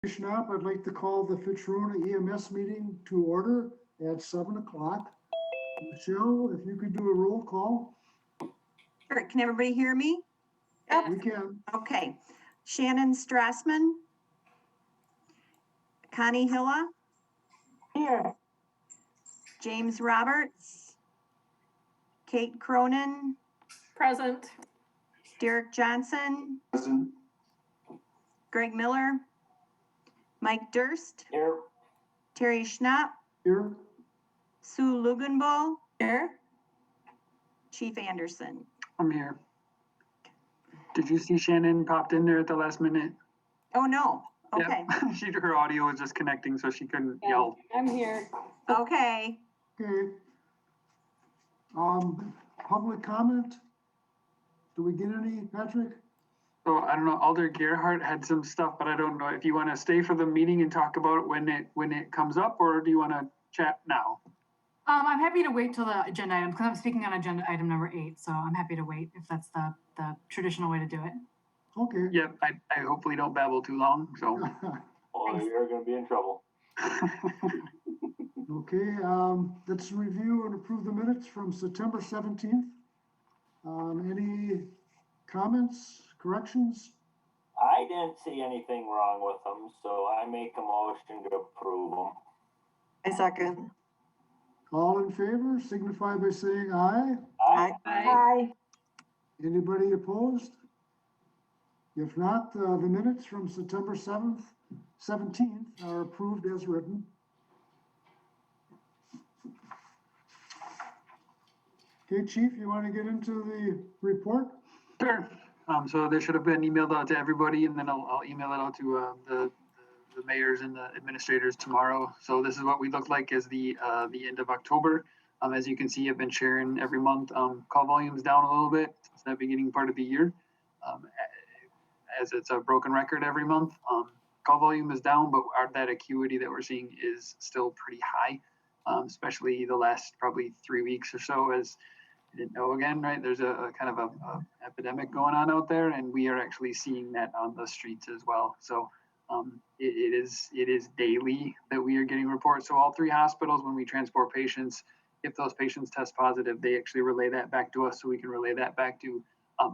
Schnapp, I'd like to call the Fitch-Rona EMS meeting to order at 7 o'clock. Michelle, if you could do a roll call. Sure. Can everybody hear me? We can. Okay. Shannon Strassman. Connie Hilla. Here. James Roberts. Kate Cronin. Present. Derek Johnson. Present. Greg Miller. Mike Durst. Here. Terry Schnapp. Here. Sue Lugenbo. Here. Chief Anderson. I'm here. Did you see Shannon popped in there at the last minute? Oh, no. Okay. Yep. Her audio was just connecting, so she couldn't yell. I'm here. Okay. Okay. Public comment? Do we get any, Patrick? So I don't know, Alder Gerhardt had some stuff, but I don't know if you want to stay for the meeting and talk about it when it comes up, or do you want to chat now? I'm happy to wait till the agenda item, because I'm speaking on agenda item number 8, so I'm happy to wait if that's the traditional way to do it. Okay. Yep, I hopefully don't babble too long, so. Oh, you're gonna be in trouble. Okay, let's review and approve the minutes from September 17th. Any comments, corrections? I didn't see anything wrong with them, so I make a motion to approve them. I second. All in favor, signify by saying aye. Aye. Anybody opposed? If not, the minutes from September 17th are approved as written. Okay, Chief, you want to get into the report? Sure. So there should have been emailed out to everybody, and then I'll email it out to the mayors and the administrators tomorrow. So this is what we look like as the end of October. As you can see, I've been sharing every month. Call volume is down a little bit since the beginning part of the year, as it's a broken record every month. Call volume is down, but that acuity that we're seeing is still pretty high, especially the last probably 3 weeks or so. As you didn't know, again, right? There's a kind of a epidemic going on out there, and we are actually seeing that on the streets as well. So it is daily that we are getting reports. So all 3 hospitals, when we transport patients, if those patients test positive, they actually relay that back to us, so we can relay that back to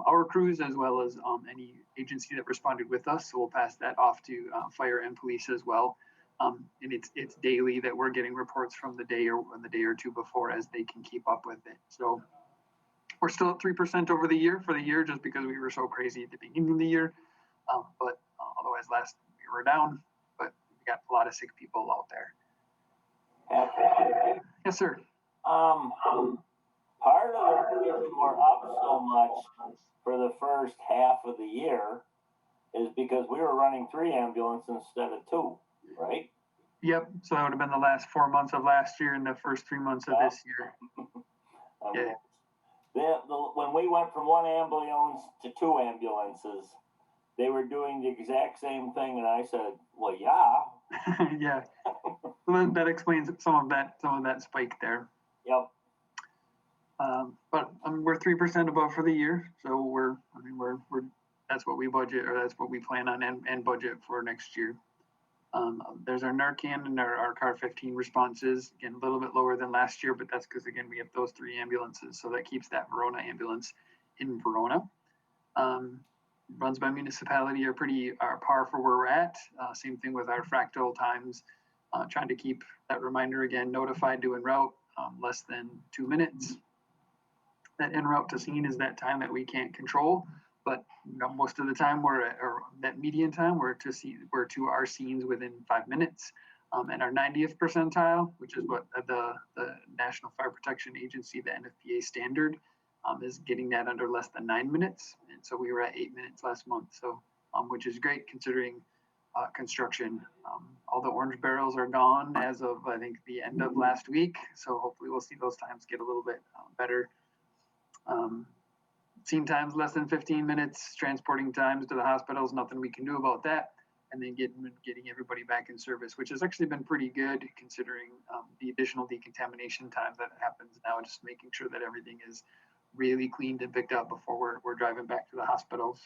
our crews, as well as any agency that responded with us. So we'll pass that off to fire and police as well. And it's daily that we're getting reports from the day or two before, as they can keep up with it. So we're still at 3% over the year for the year, just because we were so crazy at the beginning of the year. But otherwise, last we were down, but we got a lot of sick people out there. Yes, sir. Part of the reason we're up so much for the first half of the year is because we were running 3 ambulances instead of 2, right? Yep. So that would have been the last 4 months of last year and the first 3 months of this year. I mean, when we went from 1 ambulance to 2 ambulances, they were doing the exact same thing, and I said, well, yeah. Yeah. So that explains some of that spike there. Yep. But we're 3% above for the year, so we're that's what we budget, or that's what we plan on and budget for next year. There's our Narcan and our CAR 15 responses, again, a little bit lower than last year, but that's because, again, we have those 3 ambulances, so that keeps that Verona ambulance in Verona. Runs by municipality are par for where we're at. Same thing with our fractal times, trying to keep that reminder, again, notified to en route, less than 2 minutes. That en route to scene is that time that we can't control, but most of the time or that median time, we're to our scenes within 5 minutes. And our 90th percentile, which is what the National Fire Protection Agency, the NFPA standard, is getting that under less than 9 minutes. And so we were at 8 minutes last month. So, which is great considering construction. All the orange barrels are gone as of, I think, the end of last week. So hopefully we'll see those times get a little bit better. Scene times less than 15 minutes, transporting times to the hospitals, nothing we can do about that. And then getting everybody back in service, which has actually been pretty good considering the additional decontamination time that happens now, just making sure that everything is really cleaned and picked up before we're driving back to the hospitals.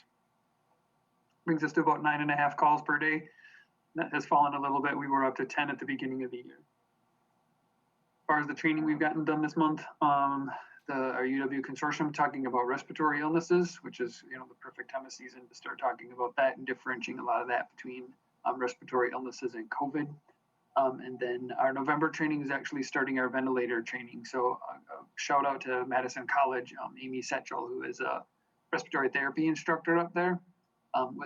Brings us to about 9.5 calls per day. That has fallen a little bit. We were up to 10 at the beginning of the year. As far as the training we've gotten done this month, our UW consortium talking about respiratory illnesses, which is, the perfect time of season to start talking about that and differentiating a lot of that between respiratory illnesses and COVID. And then our November training is actually starting our ventilator training. So shout out to Madison College, Amy Setchell, who is a respiratory therapy instructor up there,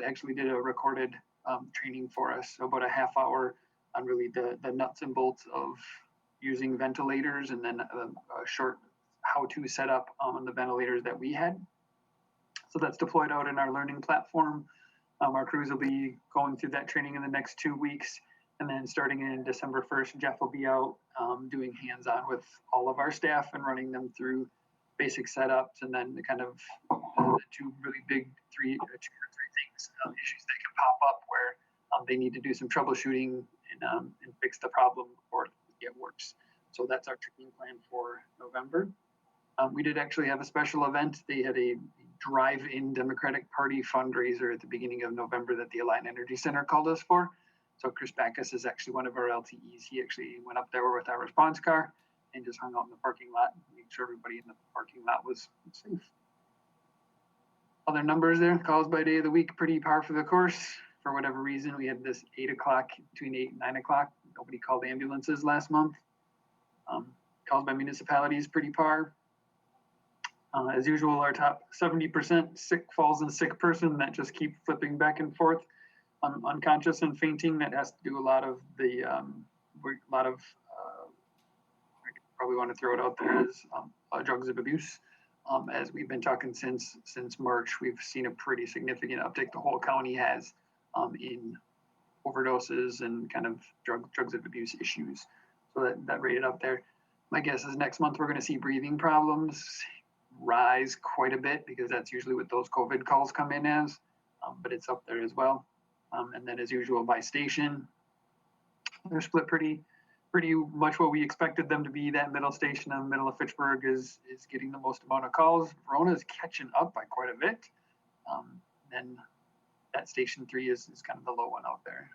actually did a recorded training for us, so about a half hour on really the nuts and bolts of using ventilators, and then a short how-to setup on the ventilators that we had. So that's deployed out in our learning platform. Our crews will be going through that training in the next 2 weeks. And then starting in December 1st, Jeff will be out doing hands-on with all of our staff and running them through basic setups, and then the kind of the two really big two or three things, issues that can pop up where they need to do some troubleshooting and fix the problem before it get worse. So that's our training plan for November. We did actually have a special event. They had a drive-in Democratic Party fundraiser at the beginning of November that the Alliant Energy Center called us for. So Chris Backus is actually one of our LTEs. He actually went up there with our response car and just hung out in the parking lot, made sure everybody in the parking lot was safe. Other numbers there, calls by day of the week, pretty par for the course. For whatever reason, we had this 8 o'clock, between 8 and 9 o'clock. Nobody called ambulances last month. Calls by municipalities, pretty par. As usual, our top 70% falls in sick person that just keep flipping back and forth. Unconscious and fainting, that has to do a lot of the, I probably want to throw it out there, is drugs of abuse. As we've been talking since March, we've seen a pretty significant uptick. The whole county has in overdoses and kind of drugs of abuse issues. So that rated up there. My guess is next month we're going to see breathing problems rise quite a bit, because that's usually what those COVID calls come in as, but it's up there as well. And then as usual by station, they're split pretty much what we expected them to be. That middle station in the middle of Fitchburg is getting the most amount of calls. Verona is catching up by quite a bit. Then that station 3 is kind of the low one out there.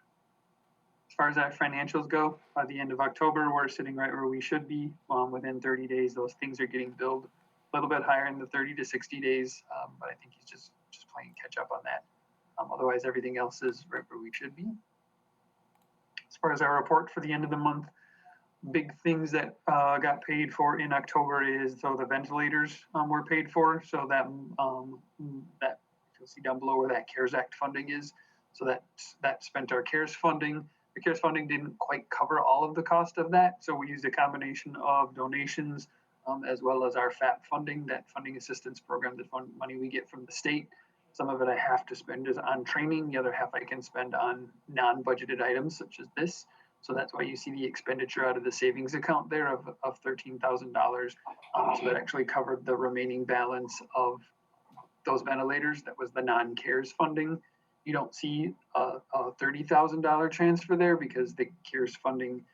As far as our financials go, by the end of October, we're sitting right where we should be. Within 30 days, those things are getting billed a little bit higher in the 30 to 60 days, but I think he's just playing catch up on that. Otherwise, everything else is right where we should be. As far as our report for the end of the month, big things that got paid for in October is, so the ventilators were paid for. So that you'll see down below where that CARES Act funding is. So that spent our CARES funding. The CARES funding didn't quite cover all of the cost of that. So we used a combination of donations as well as our FAP funding, that funding assistance program, the money we get from the state. Some of it I have to spend is on training. The other half I can spend on non-budgeted items such as this. So that's why you see the expenditure out of the savings account there of $13,000. So that actually covered the remaining balance of those ventilators. That was the non-CARES funding. You don't see a $30,000 transfer there because the CARES funding,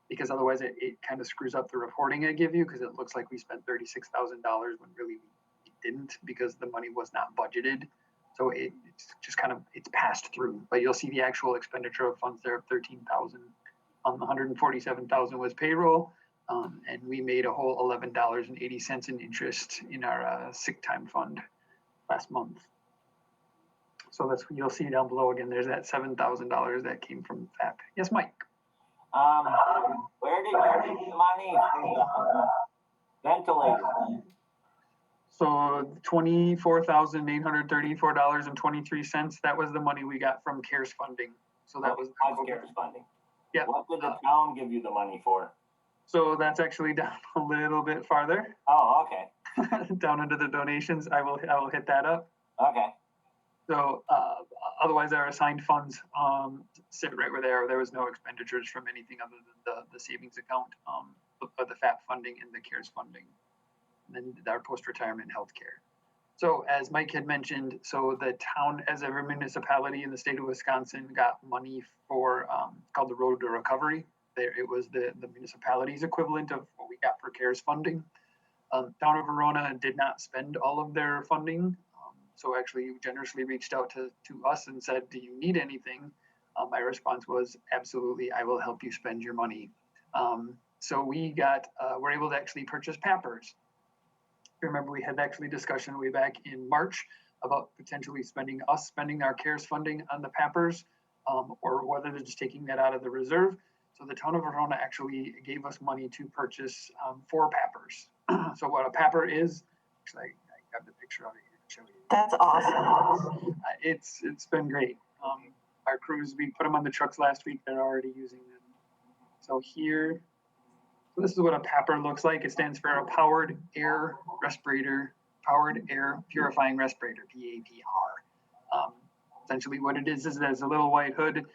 because otherwise it kind of screws up the reporting I give you, because it looks like we spent $36,000 when really we didn't, because the money was not budgeted. So it's just kind of, it's passed through, but you'll see the actual expenditure of funds there of $13,000. 147,000 was payroll, and we made a whole $11.80 in interest in our sick time fund last month. So that's what you'll see down below again. There's that $7,000 that came from FAP. Yes, Mike. Where did you get the money for the ventilator? So $24,834.23. That was the money we got from CARES funding. So that was CARES funding. Yeah. What did the town give you the money for? So that's actually down a little bit farther. Oh, okay. Down into the donations. I will hit that up. Okay. So otherwise, our assigned funds sit right where they are. There was no expenditures from anything other than the savings account, the FAP funding and the CARES funding, and then our post-retirement health care. So as Mike had mentioned, so the town, as every municipality in the state of Wisconsin, got money for called the Road to Recovery. It was the municipality's equivalent of what we got for CARES funding. Town of Verona did not spend all of their funding. So actually generously reached out to us and said, do you need anything? My response was, absolutely, I will help you spend your money. So we're able to actually purchase pappers. Remember, we had actually discussion way back in March about potentially spending our CARES funding on the pappers, or whether they're just taking that out of the reserve. So the town of Verona actually gave us money to purchase 4 pappers. So what a papper is, actually, I got the picture of it here to show you. That's awesome. It's been great. Our crews, we put them on the trucks last week. They're already using them. So this is what a papper looks like. It stands for a powered air purifying respirator, PAPR. Essentially what it is there's a little white hood.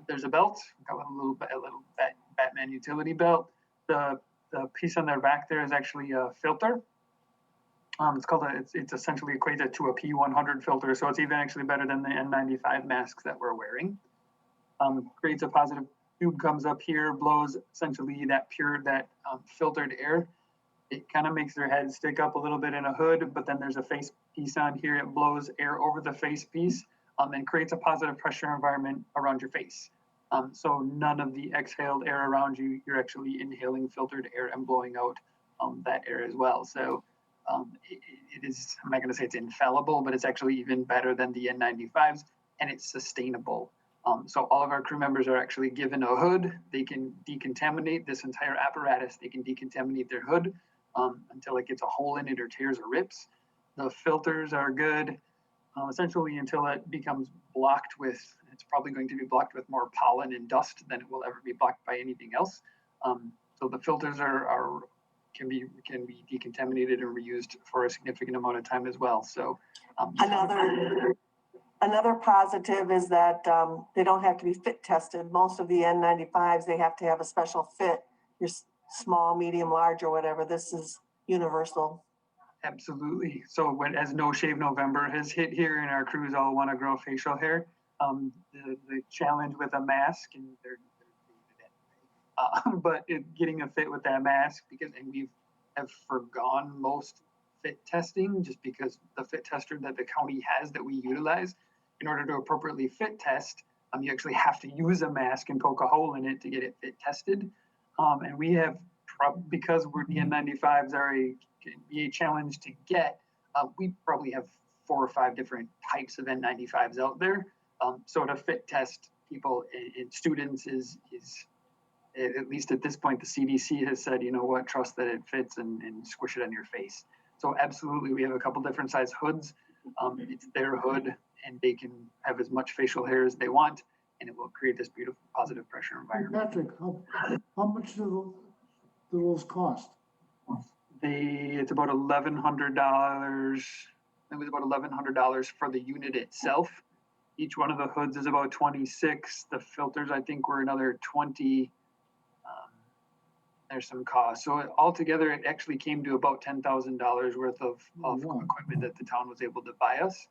There's a belt, got a little Batman utility belt. The piece on their back there is actually a filter. It's essentially equated to a P100 filter, so it's even actually better than the N95 masks that we're wearing. Creates a positive tube, comes up here, blows essentially that filtered air. It kind of makes their head stick up a little bit in a hood, but then there's a face piece on here. It blows air over the face piece and creates a positive pressure environment around your face. So none of the exhaled air around you, you're actually inhaling filtered air and blowing out that air as well. So it is, I'm not going to say it's infallible, but it's actually even better than the N95s, and it's sustainable. So all of our crew members are actually given a hood. They can decontaminate this entire apparatus. They can decontaminate their hood until it gets a hole in it or tears or rips. The filters are good, essentially until it becomes blocked with, it's probably going to be blocked with more pollen and dust than it will ever be blocked by anything else. So the filters can be decontaminated and reused for a significant amount of time as well. So Another positive is that they don't have to be fit tested. Most of the N95s, they have to have a special fit. Your small, medium, large, or whatever. This is universal. Absolutely. So as No Shave November has hit here and our crews all want to grow facial hair, the challenge with a mask, and but getting a fit with that mask, and we have forgone most fit testing just because the fit tester that the county has that we utilize, in order to appropriately fit test, you actually have to use a mask and poke a hole in it to get it fit tested. And we have, because the N95s can be a challenge to get, we probably have 4 or 5 different types of N95s out there. So to fit test people and students is, at least at this point, the CDC has said, you know what, trust that it fits and squish it on your face. So absolutely, we have a couple different size hoods. It's their hood, and they can have as much facial hair as they want, and it will create this beautiful positive pressure environment. Patrick, how much do those cost? It's about $1,100. It was about $1,100 for the unit itself. Each one of the hoods is about 26. The filters, I think, were another 20. There's some cost. So altogether, it actually came to about $10,000 worth of equipment that the town was able to buy us.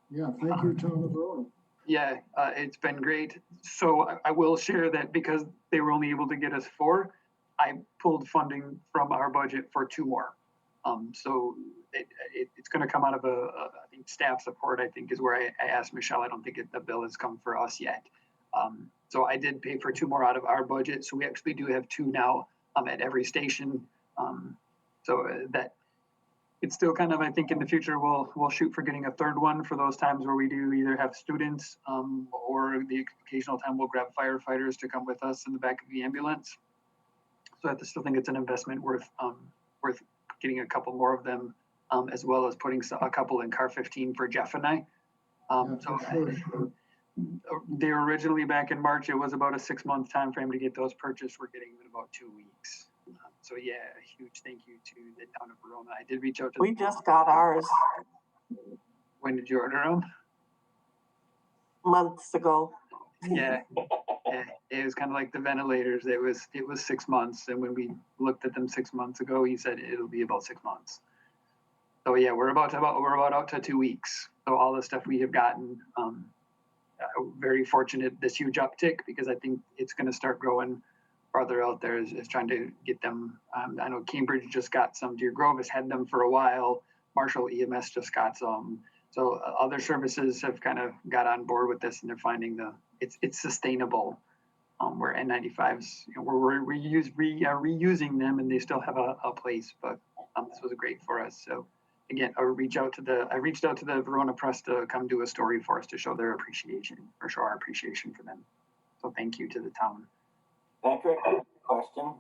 Yeah, thank you, Town of Verona. Yeah, it's been great. So I will share that because they were only able to get us 4, I pulled funding from our budget for 2 more. So it's going to come out of I think staff support, I think, is where I asked Michelle. I don't think the bill has come for us yet. So I did pay for 2 more out of our budget. So we actually do have 2 now at every station. So that it's still kind of, I think in the future, we'll shoot for getting a 3rd one for those times where we do either have students or the occasional time we'll grab firefighters to come with us in the back of the ambulance. So I still think it's an investment worth getting a couple more of them, as well as putting a couple in car 15 for Jeff and I. They were originally back in March. It was about a 6-month time frame to get those purchased. We're getting them in about 2 weeks. So yeah, a huge thank you to the town of Verona. I did reach out to. We just got ours When did you order them? months ago. Yeah, it was kind of like the ventilators. It was 6 months, and when we looked at them 6 months ago, he said it'll be about 6 months. So yeah, we're about out to 2 weeks. So all the stuff we have gotten, very fortunate. This huge uptick, because I think it's going to start growing farther out there. Is trying to get them. I know Cambridge just got some. Deer Grove has had them for a while. Marshall EMS just got some. So other services have kind of got on board with this, and they're finding it's sustainable. Where N95s, we're reusing them, and they still have a place. But this was great for us. So again, I reached out to the Verona Press to come do a story for us to show their appreciation, or show our appreciation for them. So thank you to the town. Patrick, question.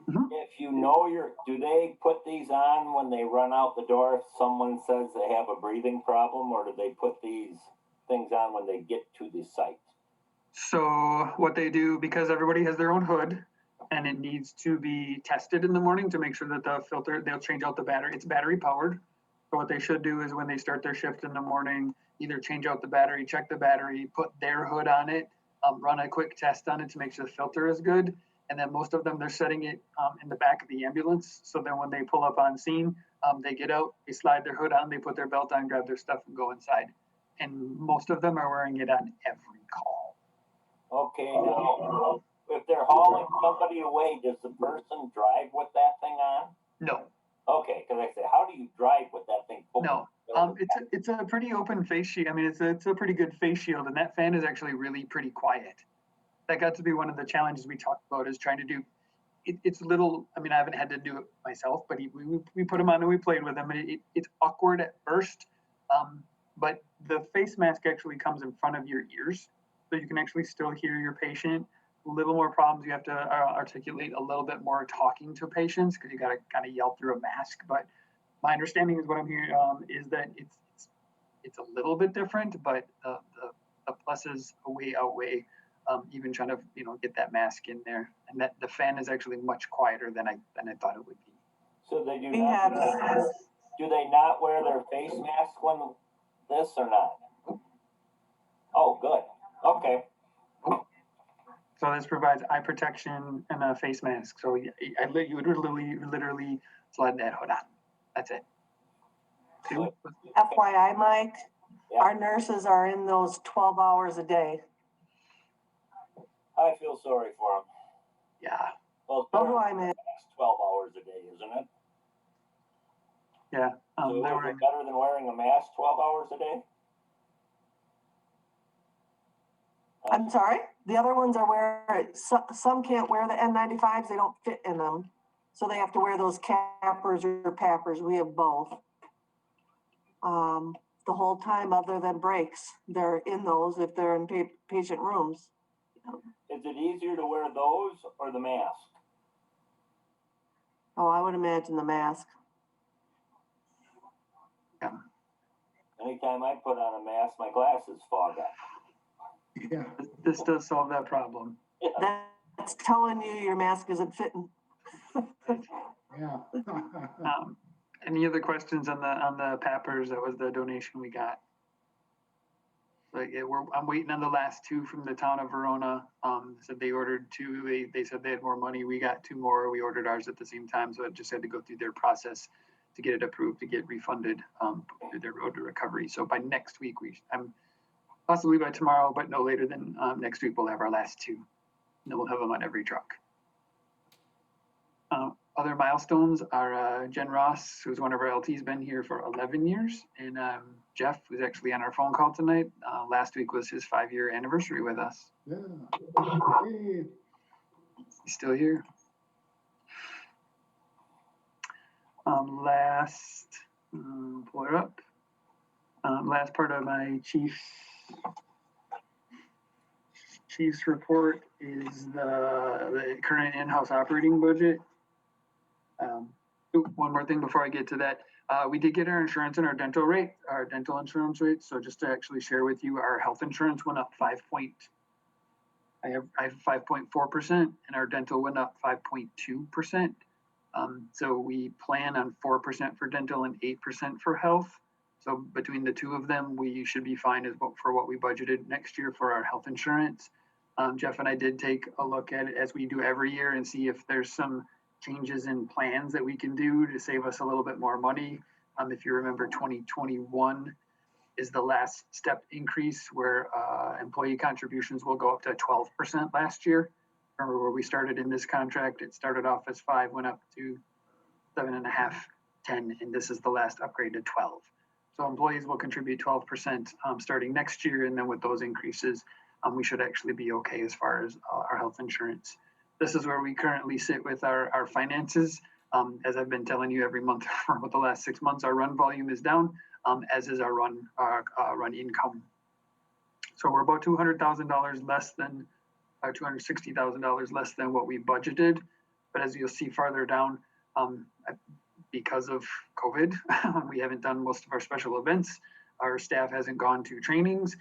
Mhm. If you know do they put these on when they run out the door if someone says they have a breathing problem, or do they put these things on when they get to the site? So what they do, because everybody has their own hood, and it needs to be tested in the morning to make sure that the filter, they'll change out the battery. It's battery powered. So what they should do is when they start their shift in the morning, either change out the battery, check the battery, put their hood on it, run a quick test on it to make sure the filter is good. And then most of them, they're setting it in the back of the ambulance. So then when they pull up on scene, they get out, they slide their hood on, they put their belt on, grab their stuff, and go inside. And most of them are wearing it on every call. Okay, now, if they're hauling somebody away, does the person drive with that thing on? No, Okay, because I said, how do you drive with that thing? no. It's a pretty open face shield. I mean, it's a pretty good face shield, and that fan is actually really pretty quiet. That got to be one of the challenges we talked about, is trying to do. It's little. I mean, I haven't had to do it myself, but we put them on and we played with them, and it's awkward at first. But the face mask actually comes in front of your ears, so you can actually still hear your patient. A little more problems, you have to articulate a little bit more talking to patients, because you got to kind of yell through a mask. But my understanding is what I'm hearing is that it's a little bit different, but the pluses outweigh even trying to get that mask in there, and that the fan is actually much quieter than I thought it would be. So they do We not. have, Do they not wear their face mask when this or not? Oh, good. Okay. So this provides eye protection and a face mask. So you would literally slide that hood on. That's it. Two? FYI, Mike, Yeah. our nurses are in those 12 hours a day. I feel sorry for them. Yeah, Well, So do I, man. it's 12 hours a day, isn't it? yeah. So They is were it better than wearing a mask 12 hours a day? I'm sorry? The other ones are wearing, some can't wear the N95s, they don't fit in them. So they have to wear those cappers or pappers. We have both. The whole time other than breaks, they're in those if they're in patient rooms. Is it easier to wear those or the mask? Oh, I would imagine the mask. yeah. Anytime I put on a mask, my glasses fog up. Yeah. This does solve that problem. That's telling you your mask isn't fitting. Yeah. Any other questions on the Pappers? That was the donation we got. Like I'm waiting on the last two from the town of Verona. Said they ordered two. They said they had more money. We got two more. We ordered ours at the same time, so it just had to go through their process to get it approved, to get refunded through their road to recovery. So by next week, I'm possibly by tomorrow, but no later than next week, we'll have our last two. And then we'll have them on every truck. Other milestones are Jen Ross, who's one of our LTs, been here for 11 years. And Jeff was actually on our phone call tonight. Last week was his 5-year anniversary with us. Yeah. Hey. He's still here. Pull her up. Last part of my chief's report is the current in-house operating budget. One more thing before I get to that. We did get our insurance and our dental insurance rate. So just to actually share with you, our health insurance went up 5.4%, and our dental went up 5.2%. So we plan on 4% for dental and 8% for health. So between the two of them, we should be fine for what we budgeted next year for our health insurance. Jeff and I did take a look at it as we do every year and see if there's some changes in plans that we can do to save us a little bit more money. If you remember, 2021 is the last step increase where employee contributions will go up to 12% last year. Remember where we started in this contract? It started off as 5, went up to 7.5, 10, and this is the last upgrade to 12. So employees will contribute 12% starting next year, and then with those increases, we should actually be okay as far as our health insurance. This is where we currently sit with our finances. As I've been telling you every month for the last 6 months, our run volume is down, as is our run income. So we're about $200,000 less than, $260,000 less than what we budgeted. But as you'll see farther down, because of COVID, we haven't done most of our special events. Our staff hasn't gone to trainings,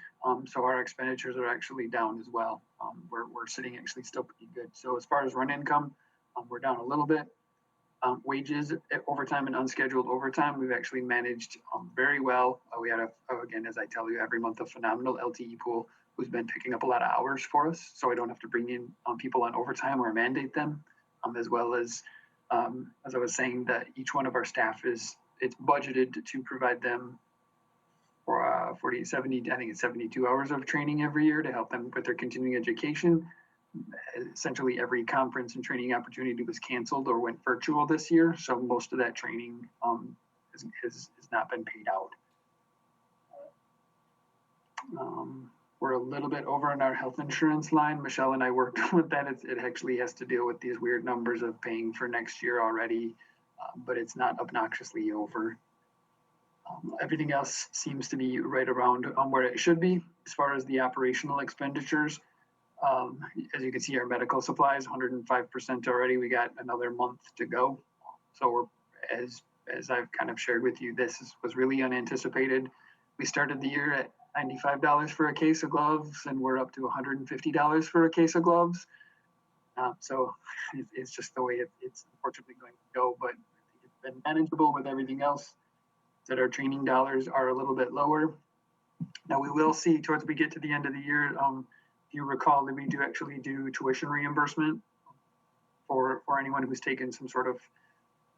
so our expenditures are actually down as well. We're sitting actually still pretty good. So as far as run income, we're down a little bit. Wages, overtime and unscheduled overtime, we've actually managed very well. We had, again, as I tell you every month, a phenomenal LTE pool who's been picking up a lot of hours for us, so I don't have to bring in people on overtime or mandate them, as well as I was saying, that each one of our staff it's budgeted to provide them for 70, I think it's 72 hours of training every year to help them with their continuing education. Essentially every conference and training opportunity was canceled or went virtual this year, so most of that training has not been paid out. We're a little bit over on our health insurance line. Michelle and I worked with that. It actually has to deal with these weird numbers of paying for next year already, but it's not obnoxiously over. Everything else seems to be right around where it should be as far as the operational expenditures. As you can see, our medical supplies, 105% already. We got another month to go. So we're, as I've kind of shared with you, was really unanticipated. We started the year at $95 for a case of gloves, and we're up to $150 for a case of gloves. So it's just the way it's unfortunately going to go, but it's been manageable with everything else. That our training dollars are a little bit lower. Now we will see towards we get to the end of the year, if you recall that we do actually do tuition reimbursement for anyone who's taken some sort of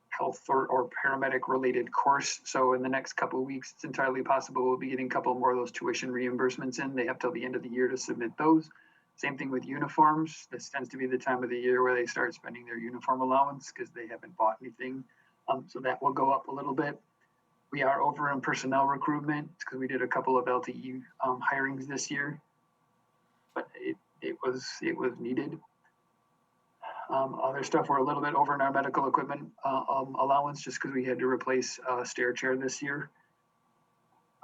health or paramedic related course. So in the next couple of weeks, it's entirely possible we'll be getting a couple more of those tuition reimbursements in. They have till the end of the year to submit those. Same thing with uniforms. This tends to be the time of the year where they start spending their uniform allowance because they haven't bought anything. So that will go up a little bit. We are over in personnel recruitment because we did a couple of LTE hirings this year, but it was needed. Other stuff, we're a little bit over in our medical equipment allowance just because we had to replace a stair chair this year.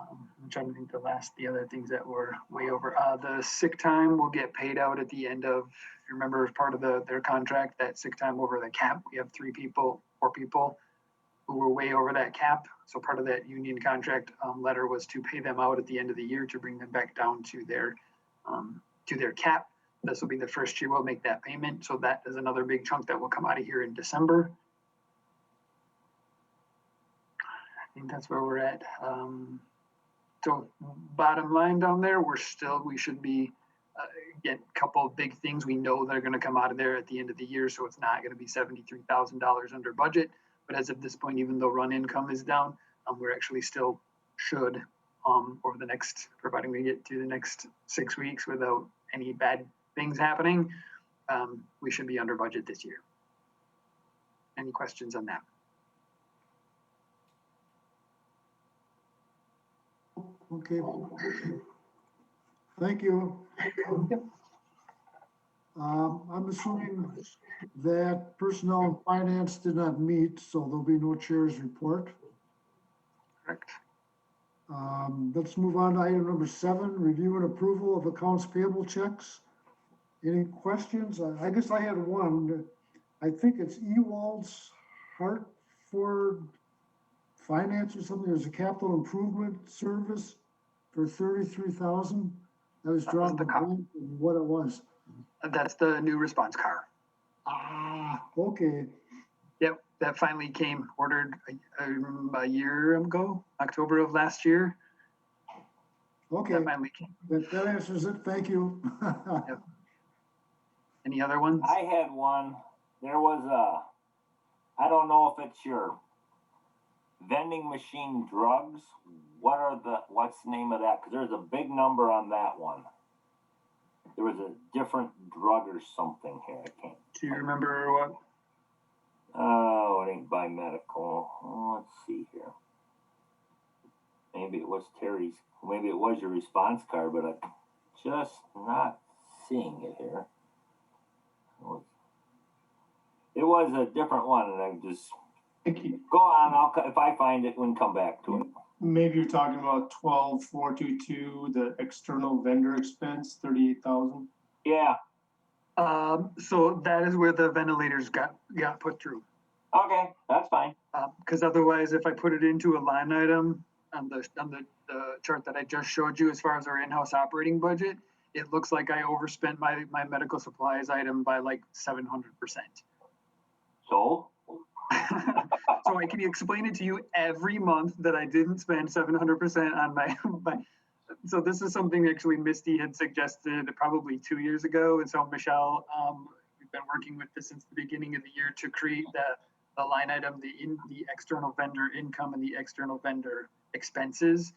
I'm trying to think the other things that were way over. The sick time will get paid out at the end of, if you remember, as part of their contract, that sick time over the cap. We have 4 people who were way over that cap. So part of that union contract letter was to pay them out at the end of the year to bring them back down to their cap. This will be the first year we'll make that payment. So that is another big chunk that will come out of here in December. I think that's where we're at. So bottom line down there, we should be get a couple of big things we know that are going to come out of there at the end of the year. So it's not going to be $73,000 under budget. But as of this point, even though run income is down, we're actually still should, over the next, providing we get to the next 6 weeks without any bad things happening, we should be under budget this year. Any questions on that? Okay. Thank you. I'm assuming that personnel and finance did not meet, so there'll be no chair's report. Correct. Let's move on to item number 7, review and approval of accounts payable checks. Any questions? I guess I had one. I think it's Ewald's Hartford Finance or something. There's a capital improvement service for $33,000. I was drawing the blank of what it was. That's the new response car. Ah, okay. Yep, that finally came ordered a year ago, October of last year. Okay, That finally came. that answers it. Thank you. Yep. Any other ones? I had one. There was I don't know if it's your vending machine drugs. What's the name of that? Because there's a big number on that one. There was a different drug or something here. I can't. Do you remember what? Oh, it ain't by medical. Let's see here. maybe it was Terry's, maybe it was your response card, but I'm just not seeing it here. It was a different one, and I'm just, go on, if I find it, we can come back to it. Maybe you're talking about 12422, the external vendor expense, 38,000. Yeah, So that is where the ventilators got put through. okay, that's fine. Because otherwise, if I put it into a line item on the chart that I just showed you, as far as our in-house operating budget, it looks like I overspent my medical supplies item by like 700%. So, So I can explain it to you every month that I didn't spend 700% on my. So this is something actually Misty had suggested probably 2 years ago, and so Michelle, we've been working with this since the beginning of the year to create the line item, the external vendor income and the external vendor expenses.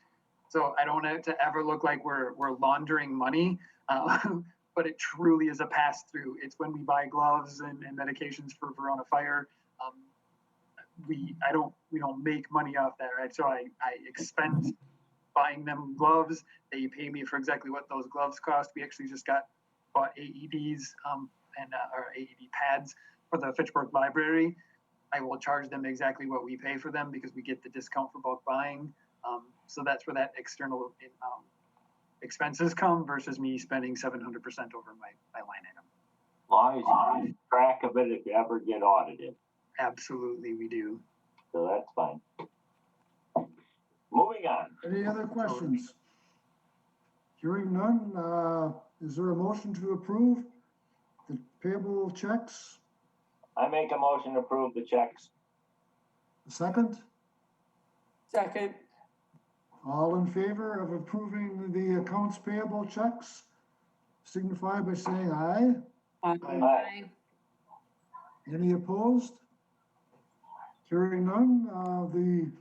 So I don't want it to ever look like we're laundering money, but it truly is a pass through. It's when we buy gloves and medications for Verona Fire. We don't make money off that, right? So I expense buying them gloves. They pay me for exactly what those gloves cost. We actually just bought AEDs and our AED pads for the Fitchburg Library. I will charge them exactly what we pay for them because we get the discount for bulk buying. So that's where that external expenses come versus me spending 700% over my line item. as long as you keep track of it if you ever get audited. Absolutely, we do. So that's fine. Moving on. Any other questions? Hearing none, is there a motion to approve the payable checks? I make a motion to approve the checks. A second? Second. All in favor of approving the accounts payable checks, signify by saying aye. Aye. Any opposed? Hearing none, the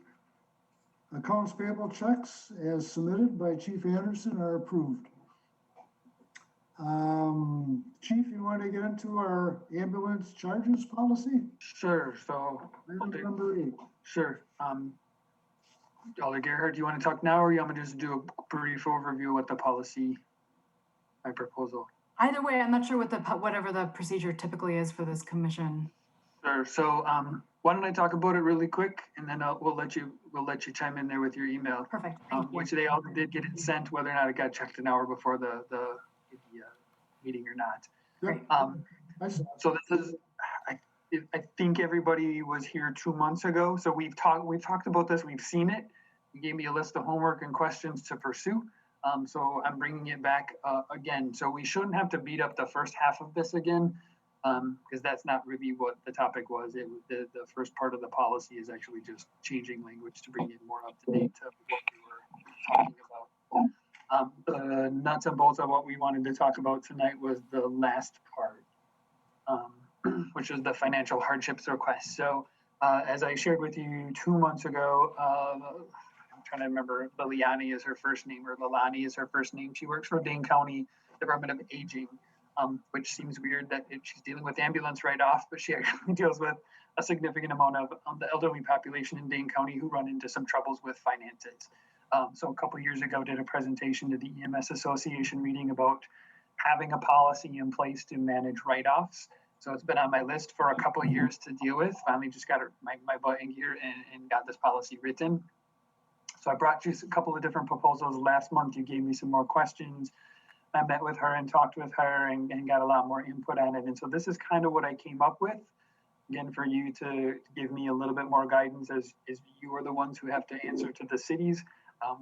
accounts payable checks as submitted by Chief Anderson are approved. Chief, you want to get into our ambulance charges policy? Sure. So Item number 8. Sure. Alder Gerhard, do you want to talk now, or you want me to just do a brief overview of what the policy, my proposal? Either way, I'm not sure whatever the procedure typically is for this commission. Sure. So why don't I talk about it really quick, and then we'll let you chime in there with your email. Perfect. Thank you. Which they all did get it sent, whether or not it got checked an hour before the meeting or not. Yep. I saw. So this is, I think everybody was here 2 months ago. So we've talked about this. We've seen it. You gave me a list of homework and questions to pursue. So I'm bringing it back again. So we shouldn't have to beat up the first half of this again, because that's not really what the topic was. The first part of the policy is actually just changing language to bring it more up to date to what we were talking about. The nuts and bolts of what we wanted to talk about tonight was the last part, which is the financial hardships request. So as I shared with you 2 months ago, I'm trying to remember, Liliani is her first name, or Lalani is her first name. She works for Dane County Department of Aging, which seems weird that she's dealing with ambulance write-off, but she actually deals with a significant amount of the elderly population in Dane County who run into some troubles with finances. So a couple years ago, did a presentation to the EMS Association meeting about having a policy in place to manage write-offs. So it's been on my list for a couple of years to deal with. Finally just got my butt in here and got this policy written. So I brought you a couple of different proposals. Last month, you gave me some more questions. I met with her and talked with her and got a lot more input on it. And so this is kind of what I came up with. Again, for you to give me a little bit more guidance as you are the ones who have to answer to the cities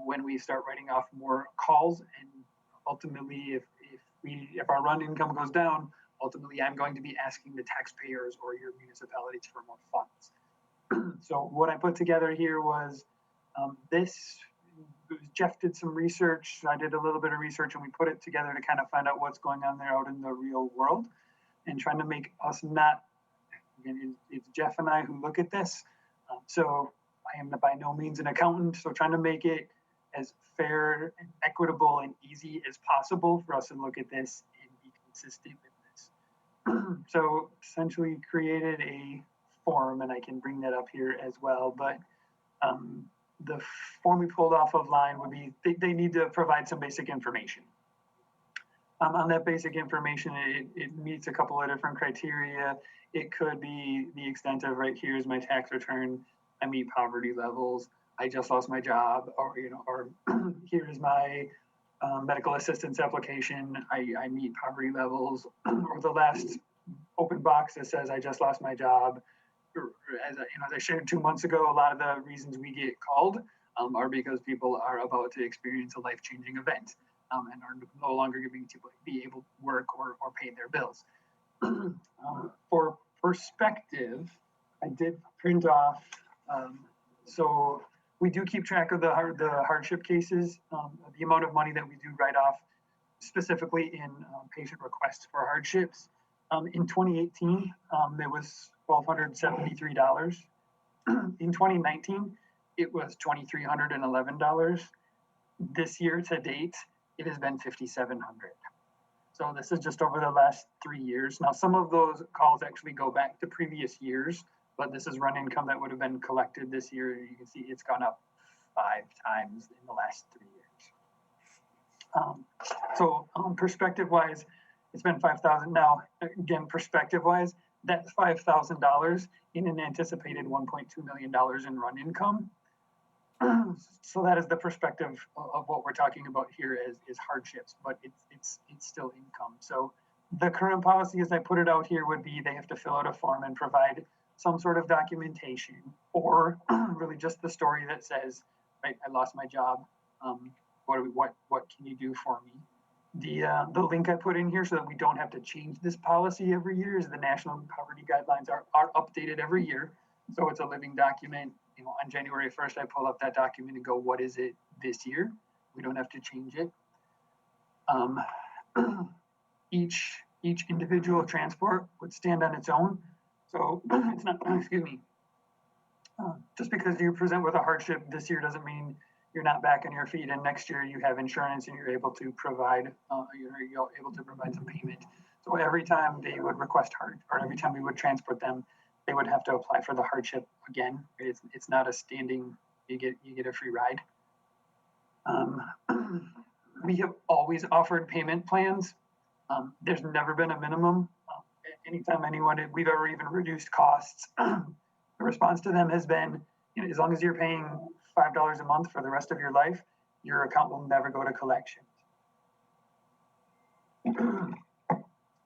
when we start writing off more calls. And ultimately, if our run income goes down, ultimately I'm going to be asking the taxpayers or your municipalities for more funds. So what I put together here was Jeff did some research, I did a little bit of research, and we put it together to kind of find out what's going on there out in the real world and trying to make us not, again, it's Jeff and I who look at this. So I am by no means an accountant, so trying to make it as fair and equitable and easy as possible for us to look at this and be consistent with this. So essentially created a form, and I can bring that up here as well, but the form we pulled off of line would be, they need to provide some basic information. On that basic information, it meets a couple of different criteria. It could be the extent of, right, here's my tax return, I meet poverty levels, I just lost my job, or, you know, or here's my medical assistance application, I meet poverty levels, or the last open box that says I just lost my job. As I shared 2 months ago, a lot of the reasons we get called are because people are about to experience a life-changing event and are no longer going to be able to work or pay their bills. For perspective, I did print off, so we do keep track of the hardship cases, the amount of money that we do write off specifically in patient requests for hardships. In 2018, there was $1,273. In 2019, it was $2,311. This year to date, it has been $5,700. So this is just over the last 3 years. Now, some of those calls actually go back to previous years, but this is run income that would have been collected this year. You can see it's gone up 5 times in the last 3 years. Perspective-wise, it's been $5,000. Now, again, perspective-wise, that's $5,000 in an anticipated $1.2 million in run income. So that is the perspective of what we're talking about here is hardships, but it's still income. So the current policy, as I put it out here, would be they have to fill out a form and provide some sort of documentation, or really just the story that says, right, I lost my job. What can you do for me? The link I put in here so that we don't have to change this policy every year is the National Poverty Guidelines are updated every year. So it's a living document. You know, on January 1st, I pull up that document and go, what is it this year? We don't have to change it. Each individual transport would stand on its own. So it's not, excuse me, just because you present with a hardship this year doesn't mean you're not back on your feet, and next year you have insurance and you're able to provide, you're able to provide some payment. So every time they would request or every time we would transport them, they would have to apply for the hardship again. It's not a standing, you get a free ride. We have always offered payment plans. There's never been a minimum. Anytime we've ever even reduced costs, the response to them has been, you know, as long as you're paying $5 a month for the rest of your life, your account will never go to collections.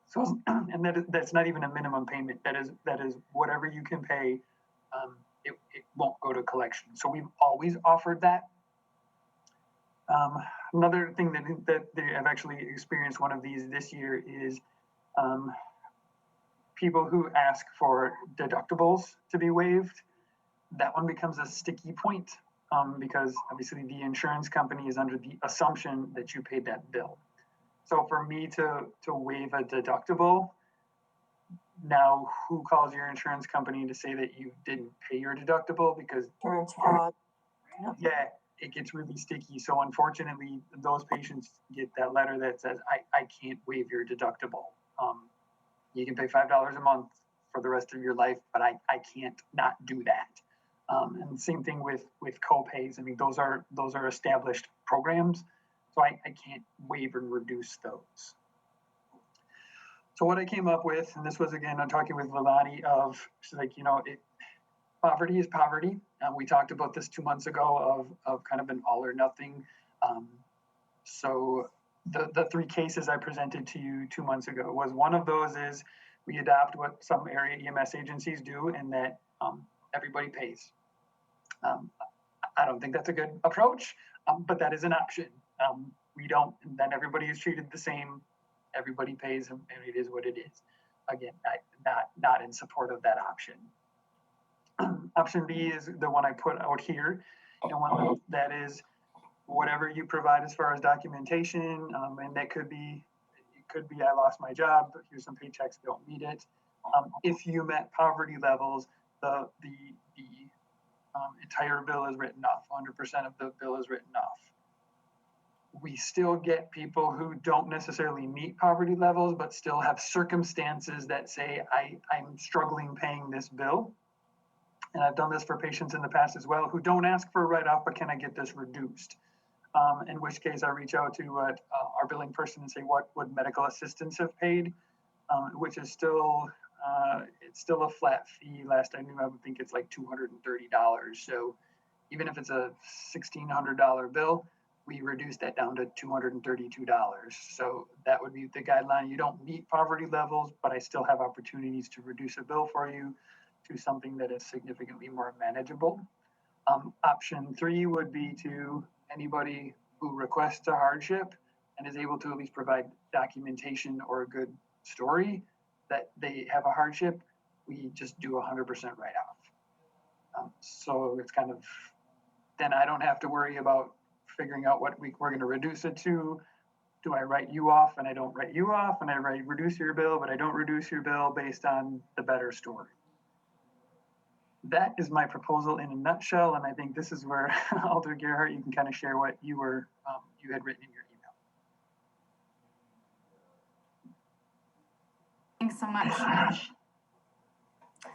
So, and that's not even a minimum payment. That is whatever you can pay. It won't go to collection. So we've always offered that. Another thing that they have actually experienced one of these this year is people who ask for deductibles to be waived. That one becomes a sticky point because obviously the insurance company is under the assumption that you paid that bill. So for me to waive a deductible, now who calls your insurance company to say that you didn't pay your deductible? Because Insurance fraud. yeah, it gets really sticky. So unfortunately, those patients get that letter that says, I can't waive your deductible. You can pay $5 a month for the rest of your life, but I can't not do that. And same thing with co-pays. I mean, those are established programs. So I can't waive and reduce those. So what I came up with, and this was again, I'm talking with Villani she's like, you know, poverty is poverty. We talked about this 2 months ago of kind of an all or nothing. So the 3 cases I presented to you 2 months ago was one of those is we adopt what some area EMS agencies do, and that everybody pays. I don't think that's a good approach, but that is an option. We don't, and then everybody is treated the same. Everybody pays, and it is what it is. Again, not in support of that option. Option B is the one I put out here, and one that is whatever you provide as far as documentation, and that could be, I lost my job, but here's some paychecks, don't need it. If you met poverty levels, the entire bill is written off, 100% of the bill is written off. We still get people who don't necessarily meet poverty levels, but still have circumstances that say, I'm struggling paying this bill. and I've done this for patients in the past as well, who don't ask for a write-off, but can I get this reduced? In which case I reach out to our billing person and say, what would medical assistants have paid? Which is still, it's still a flat fee. Last I knew, I would think it's like $230. So even if it's a $1,600 bill, we reduced that down to $232. So that would be the guideline. You don't meet poverty levels, but I still have opportunities to reduce a bill for you to something that is significantly more manageable. Option 3 would be to anybody who requests a hardship and is able to at least provide documentation or a good story that they have a hardship, we just do 100% write-off. So it's kind of, then I don't have to worry about figuring out what we're going to reduce it to. Do I write you off and I don't write you off, and I reduce your bill, but I don't reduce your bill based on the better story? That is my proposal in a nutshell, and I think this is where Alder Gerhardt, you can kind of share what you were you had written in your email. Thanks so much.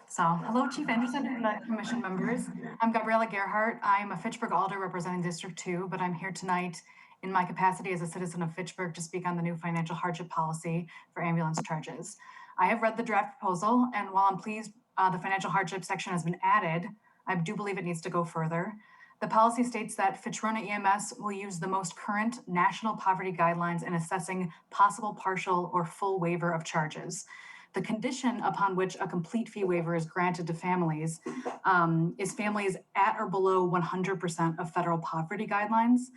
So, hello, Chief Anderson and the commission members. I'm Gabriela Gerhardt. I'm a Fitchburg Alder representing District 2, but I'm here tonight in my capacity as a citizen of Fitchburg to speak on the new financial hardship policy for ambulance charges. I have read the draft proposal, and while I'm pleased the financial hardship section has been added, I do believe it needs to go further. The policy states that Fitch-Rona EMS will use the most current national poverty guidelines in assessing possible partial or full waiver of charges. The condition upon which a complete fee waiver is granted to families is families at or below 100% of federal poverty guidelines.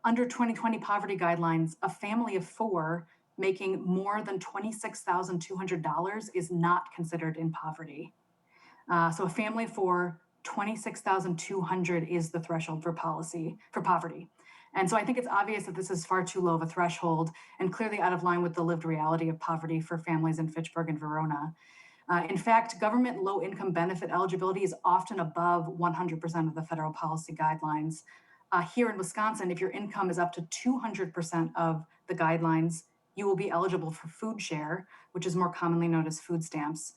Under 2020 poverty guidelines, a family of 4 making more than $26,200 is not considered in poverty. So a family of 4, $26,200 is the threshold for poverty. And so I think it's obvious that this is far too low of a threshold and clearly out of line with the lived reality of poverty for families in Fitchburg and Verona. In fact, government low-income benefit eligibility is often above 100% of the federal policy guidelines. Here in Wisconsin, if your income is up to 200% of the guidelines, you will be eligible for food share, which is more commonly known as food stamps.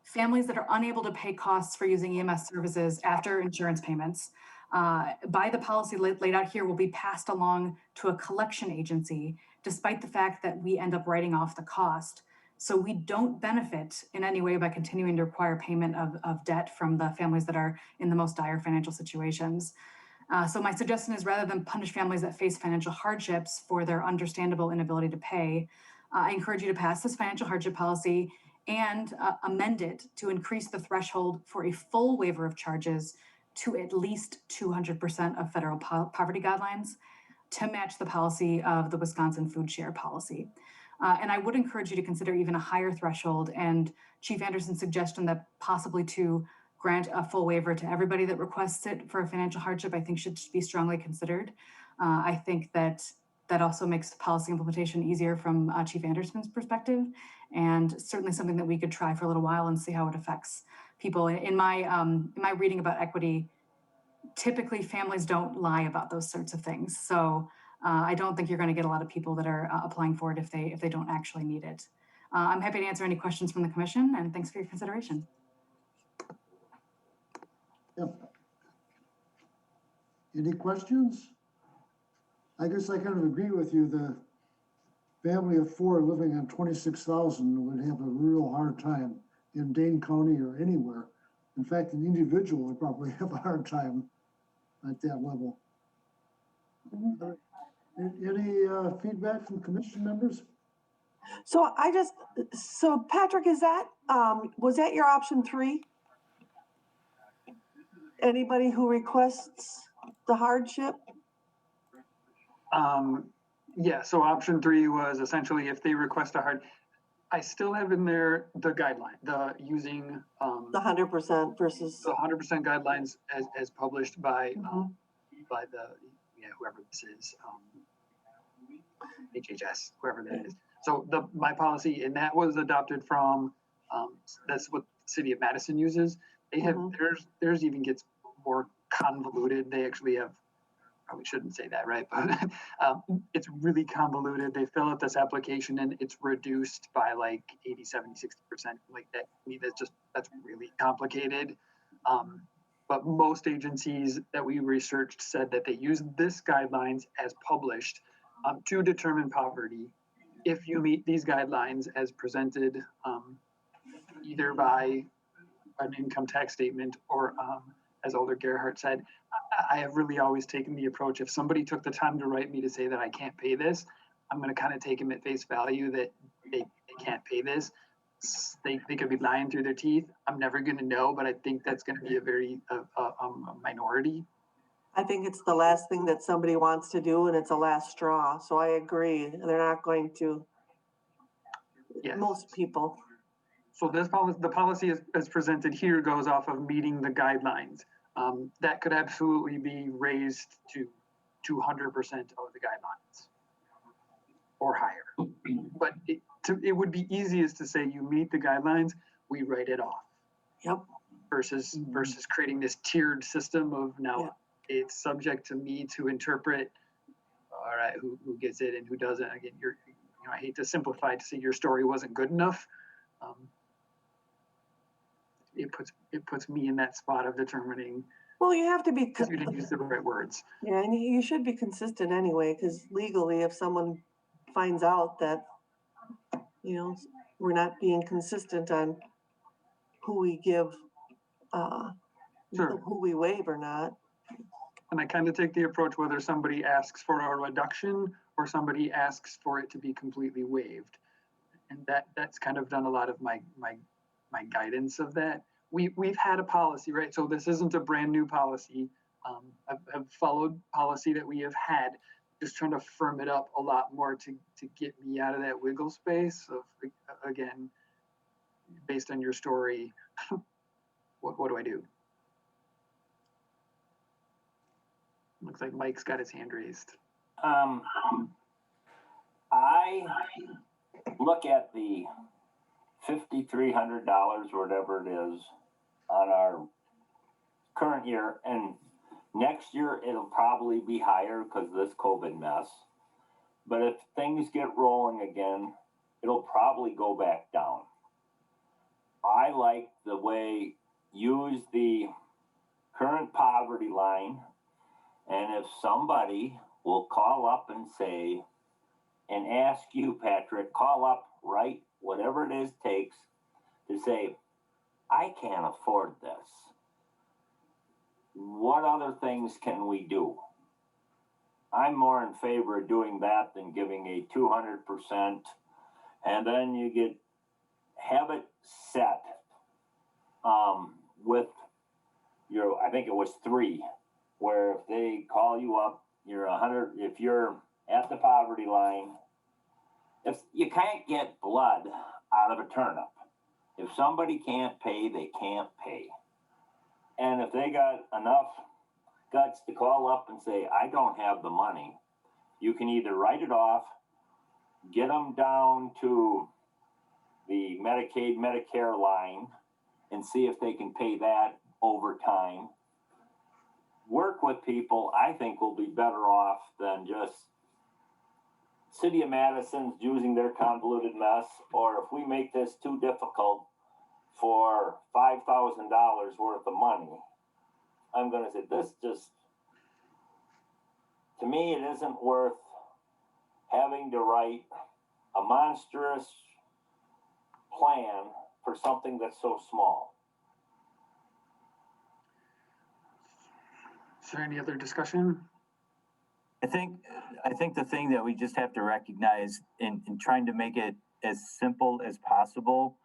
Families that are unable to pay costs for using EMS services after insurance payments by the policy laid out here will be passed along to a collection agency, despite the fact that we end up writing off the cost. So we don't benefit in any way by continuing to require payment of debt from the families that are in the most dire financial situations. So my suggestion is, rather than punish families that face financial hardships for their understandable inability to pay, I encourage you to pass this financial hardship policy and amend it to increase the threshold for a full waiver of charges to at least 200% of federal poverty guidelines to match the policy of the Wisconsin food share policy. And I would encourage you to consider even a higher threshold, and Chief Anderson's suggestion that possibly to grant a full waiver to everybody that requests it for a financial hardship, I think should be strongly considered. I think that also makes policy implementation easier from Chief Anderson's perspective, and certainly something that we could try for a little while and see how it affects people. In my reading about equity, typically families don't lie about those sorts of things. So I don't think you're going to get a lot of people that are applying for it if they don't actually need it. I'm happy to answer any questions from the commission, and thanks for your consideration. Yeah. Any questions? I guess I kind of agree with you. The family of 4 living on 26,000 would have a real hard time in Dane County or anywhere. In fact, an individual would probably have a hard time at that level. Any feedback from commission members? So Patrick, is that, was that your option 3? Anybody who requests the hardship? Yeah, so option 3 was essentially if they request a I still have in there the guideline, the using The 100% versus. the 100% guidelines as published by by the whoever this is, HHS, whoever that is. So my policy, and that was adopted from that's what the city of Madison uses. They have theirs even gets more convoluted. They actually have, probably shouldn't say that, right? But it's really convoluted. They fill out this application and it's reduced by like 80, 70, 60%. Like that, I mean, that's really complicated. But most agencies that we researched said that they use this guidelines as published to determine poverty. If you meet these guidelines as presented either by an income tax statement or as Alder Gerhardt said, I have really always taken the approach, if somebody took the time to write me to say that I can't pay this, I'm going to kind of take them at face value that they can't pay this. They could be lying through their teeth. I'm never going to know, but I think that's going to be a very minority. I think it's the last thing that somebody wants to do, and it's a last straw. So I agree. They're not going to, Yes. most people. So this policy, the policy as presented here goes off of meeting the guidelines. That could absolutely be raised to 200% of the guidelines or higher. But it would be easiest to say you meet the guidelines, we write it off. Yep. Versus creating this tiered system of now Yeah. it's subject to me to interpret. All right, who gets it and who doesn't? Again, I hate to simplify to say your story wasn't good enough. It puts me in that spot of determining. Well, you have to be. Because you didn't use the right words. Yeah, and you should be consistent anyway, because legally, if someone finds out that, we're not being consistent on who we give, Sure. who we waive or not. And I kind of take the approach whether somebody asks for a reduction or somebody asks for it to be completely waived. And that's kind of done a lot of my guidance of that. We've had a policy, right? So this isn't a brand new policy. I've followed policy that we have had, just trying to firm it up a lot more to get me out of that wiggle space of, again, based on your story, what do I do? Looks like Mike's got his hand raised. I look at the $5,300 or whatever it is on our current year, and next year it'll probably be higher because of this COVID mess. But if things get rolling again, it'll probably go back down. I like the way use the current poverty line, and if somebody will call up and say, and ask you, Patrick, call up, write whatever it is takes to say, I can't afford this. What other things can we do? I'm more in favor of doing that than giving a 200%, and then you have it set with your, I think it was 3, where if they call you up, you're 100, if you're at the poverty line, if you can't get blood out of a turnip, if somebody can't pay, they can't pay. And if they got enough guts to call up and say, I don't have the money, you can either write it off, get them down to the Medicaid, Medicare line, and see if they can pay that over time. Work with people, I think, will be better off than just City of Madison's using their convoluted mess, or if we make this too difficult for $5,000 worth of money, I'm going to say this just, to me, it isn't worth having to write a monstrous plan for something that's so small. Is there any other discussion? I think the thing that we just have to recognize in trying to make it as simple as possible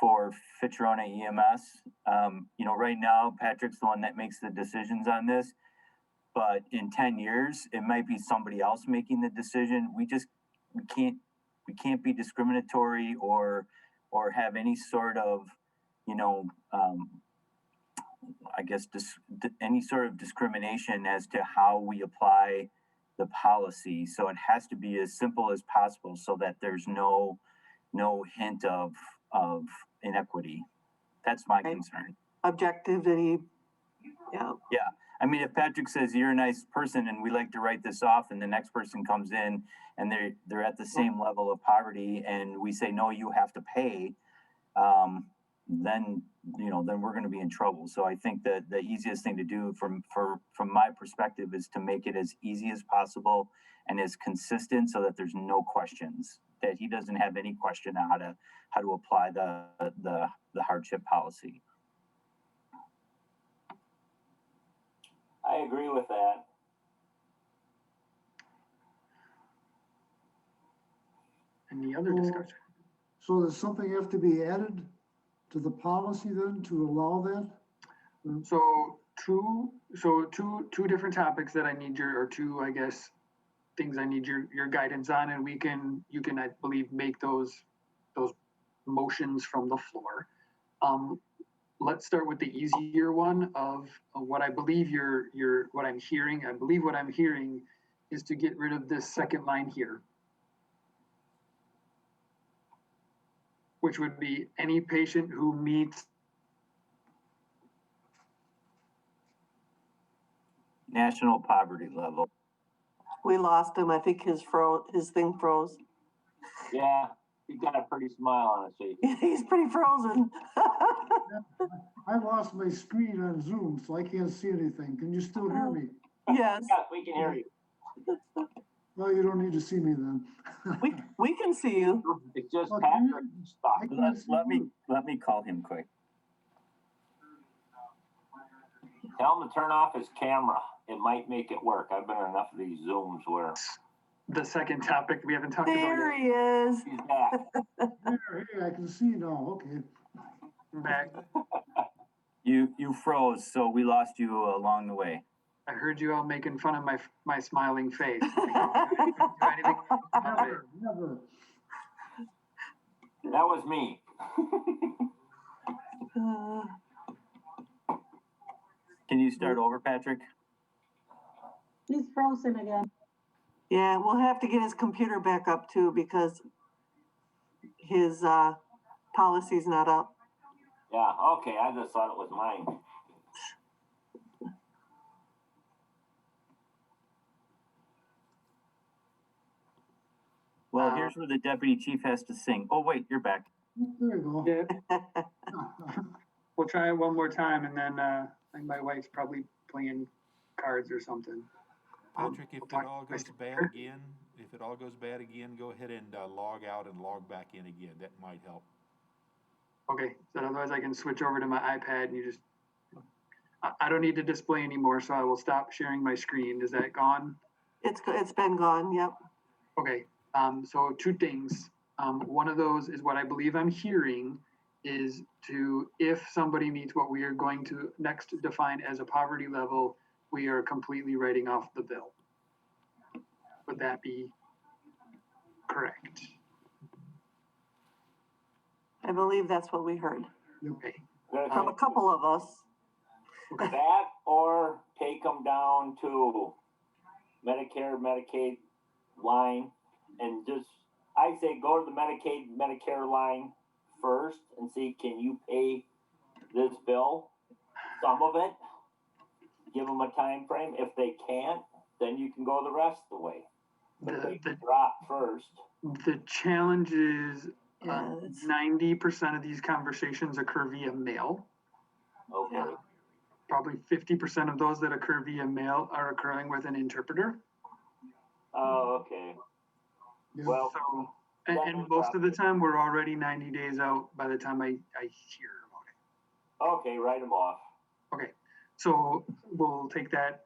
for Fitch-Rona EMS, right now, Patrick's the one that makes the decisions on this, but in 10 years, it might be somebody else making the decision. We can't be discriminatory or have any sort of, any sort of discrimination as to how we apply the policy. So it has to be as simple as possible so that there's no hint of inequity. That's my concern. Objectivity. Yeah. Yeah. I mean, if Patrick says you're a nice person and we like to write this off, and the next person comes in and they're at the same level of poverty and we say, no, you have to pay, then, then we're gonna be in trouble. So I think that the easiest thing to do from my perspective is to make it as easy as possible and as consistent so that there's no questions, that he doesn't have any question on how to apply the hardship policy. I agree with that. Any other discussion? So does something have to be added to the policy then to allow that? So two different topics that I need or two, I guess, things I need your guidance on, and you can, I believe, make those motions from the floor. Let's start with the easier one of what I believe what I'm hearing. I believe what I'm hearing is to get rid of this second line here, which would be any patient who meets National poverty level. We lost him. I think his thing froze. Yeah, he's got a pretty smile on his face. He's pretty frozen. I lost my screen on Zoom, so I can't see anything. Can you still hear me? Yes, Yes, we can hear you. Well, you don't need to see me then. we can see you. It's just Well, Patrick stuck. I can't see you. Let me call him quick. Tell him to turn off his camera. It might make it work. I've been in enough of these Zooms where the second topic we haven't talked about There yet. he is. he's back. Hey, I can see now, okay. Back. You froze, so we lost you along the way. I heard you all making fun of my smiling face. I couldn't do anything about it. Never. That was me. Can you start over, Patrick? He's frozen again. Yeah, we'll have to get his computer back up too because his policy's not up. Yeah, okay, I just thought it was mine. Well, here's where the deputy chief has to sing. Oh, wait, you're back. There you go. Yeah, we'll try it one more time, and then I think my wife's probably playing cards or something. Patrick, if We'll it talk all to my goes bad sister. again, go ahead and log out and log back in again. That might help. Okay, so otherwise I can switch over to my iPad and you just, I don't need to display anymore, so I will stop sharing my screen. Is that gone? It's been gone. Yep. Okay, so two things. One of those is what I believe I'm hearing is if somebody meets what we are going to next define as a poverty level, we are completely writing off the bill. Would that be correct? I believe that's what we heard Okay, from a couple of us. That or take them down to Medicare, Medicaid line and just, I say go to the Medicaid, Medicare line first and see, can you pay this bill? Some of it, give them a time frame. If they can't, then you can go the rest of the way. But they can drop first. the challenge is Yeah, that's- 90% of these conversations occur via mail. Okay. Yeah. Probably 50% of those that occur via mail are occurring with an interpreter. Oh, okay. Yeah. Well, So, and most of the time, we're already 90 days out by the time I hear about it. okay, write them off. Okay, so we'll take that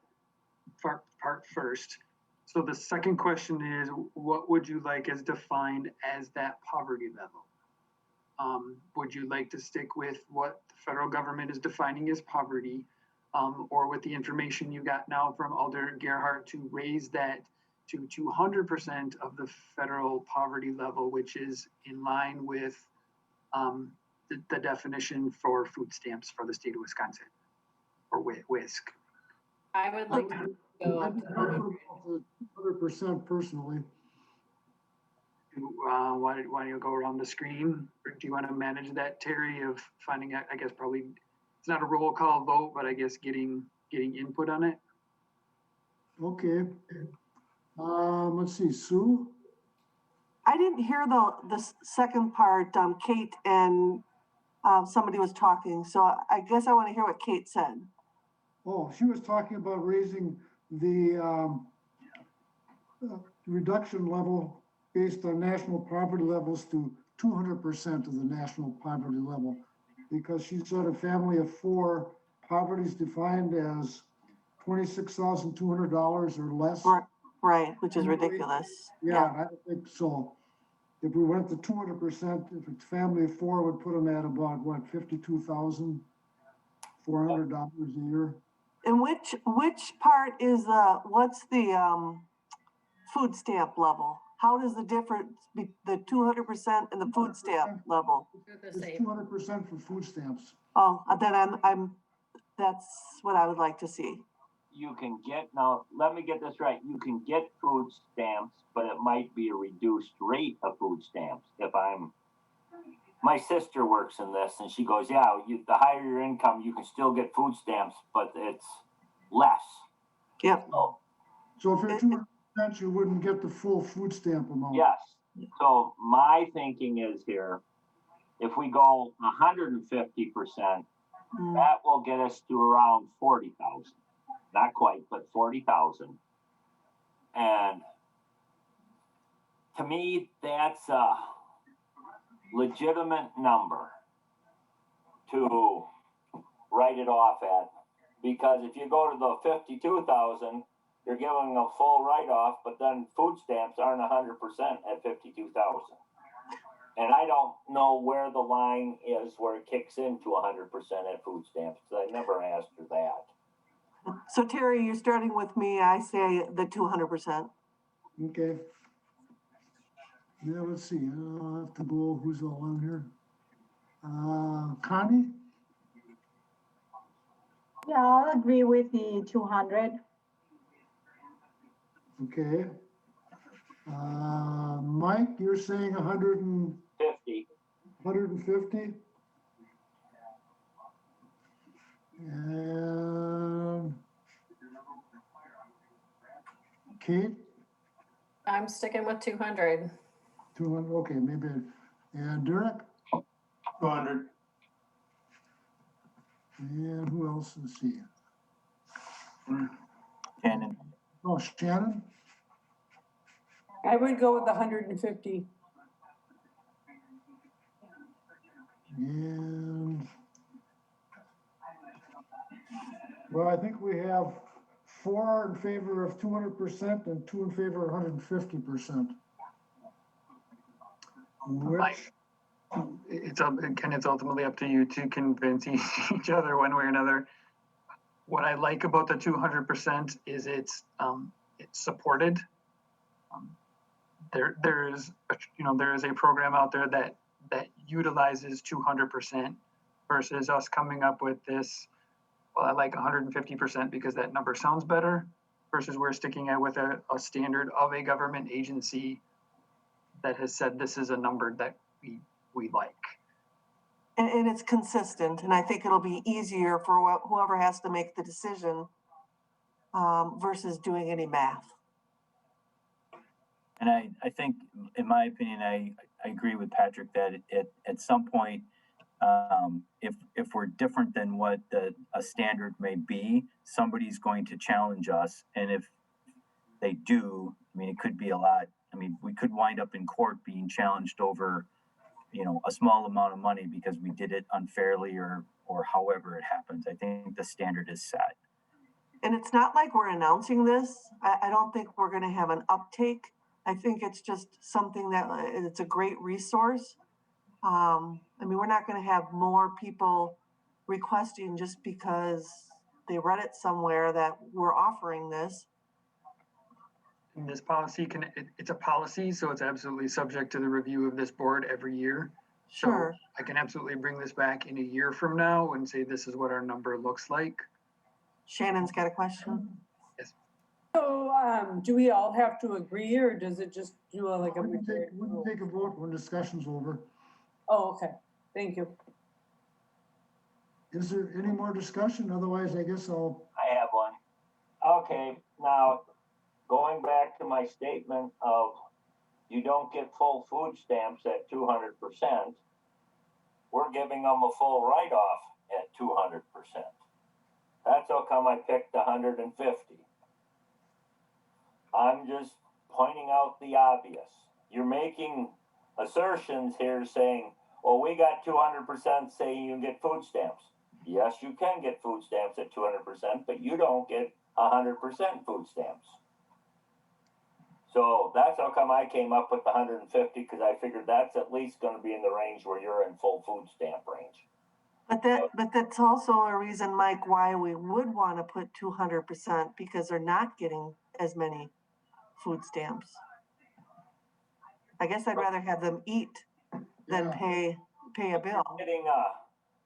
part first. So the second question is, what would you like as defined as that poverty level? Would you like to stick with what the federal government is defining as poverty, or with the information you got now from Alder Gerhardt to raise that to 200% of the federal poverty level, which is in line with the definition for food stamps for the state of Wisconsin, or WISC? I would like to go I'd to prefer 100% personally. Why don't you go around the screen? Or do you want to manage that, Terry, of finding out, I guess probably, it's not a roll call vote, but I guess getting input on it? Okay. Let's see, Sue? I didn't hear the second part, Kate and somebody was talking, so I guess I want to hear what Kate said. Oh, she was talking about raising the reduction level based on national poverty levels to 200% of the national poverty level. Because she said a family of four, poverty is defined as $26,200 or less. Right, which is ridiculous. Yeah, I don't think so. If we went to 200%, if it's family of four, would put them at about what, $52,400 a year. And which part is what's the food stamp level? How does the difference be the 200% and the food stamp level? It's 200% for food stamps. Oh, then I'm that's what I would like to see. You can get, now, let me get this right, you can get food stamps, but it might be a reduced rate of food stamps. My sister works in this and she goes, yeah, the higher your income, you can still get food stamps, but it's less. Yep. So if you're 200%, you wouldn't get the full food stamp amount. Yes. So my thinking is here, if we go 150%, that will get us to around 40,000. Not quite, but 40,000. And to me, that's a legitimate number to write it off at. Because if you go to the 52,000, you're giving a full write-off, but then food stamps aren't 100% at 52,000. And I don't know where the line is where it kicks into 100% at food stamps, because I never asked her that. So Terry, you're starting with me. I say the 200%. Okay. Yeah, let's see. I'll have to go, who's all on here? Connie? Yeah, I'll agree with the 200. Okay. Mike, you're saying 50. 150? And Kate, I'm sticking with 200. 200, okay, maybe. And Derek? 200. And who else is here? Shannon, Oh, Shannon? I would go with 150. And, well, I think we have 4 in favor of 200% and 2 in favor of 150%. Which, It's ultimately up to you to convince each other one way or another. What I like about the 200% is it's supported. There is a program out there that utilizes 200% versus us coming up with this. Well, I like 150% because that number sounds better versus we're sticking out with a standard of a government agency that has said this is a number that we like. And it's consistent, and I think it'll be easier for whoever has to make the decision versus doing any math. and I think, in my opinion, I agree with Patrick that at some point, if we're different than what a standard may be, somebody's going to challenge us. And if they do, I mean, it could be a lot. I mean, we could wind up in court being challenged over, a small amount of money because we did it unfairly or however it happens. I think the standard is set. And it's not like we're announcing this. I don't think we're going to have an uptake. I think it's just something that it's a great resource. I mean, we're not going to have more people requesting just because they read it somewhere that we're offering this. And this policy it's a policy, so it's absolutely subject to the review of this board every year. Sure. So I can absolutely bring this back in a year from now and say this is what our number looks like. Shannon's got a question. So, do we all have to agree, or does it just do like a? we can take a vote when discussion's over. Oh, okay. Thank you. Is there any more discussion? Otherwise, I guess I have one. Okay, now, going back to my statement of you don't get full food stamps at 200%, we're giving them a full write-off at 200%. That's how come I picked 150. I'm just pointing out the obvious. You're making assertions here saying, well, we got 200% saying you can get food stamps. Yes, you can get food stamps at 200%, but you don't get 100% food stamps. So that's how come I came up with the 150, because I figured that's at least going to be in the range where you're in full food stamp range. But that's also a reason, Mike, why we would want to put 200%, because they're not getting as many food stamps. I guess I'd rather have them eat than Yeah. pay a bill.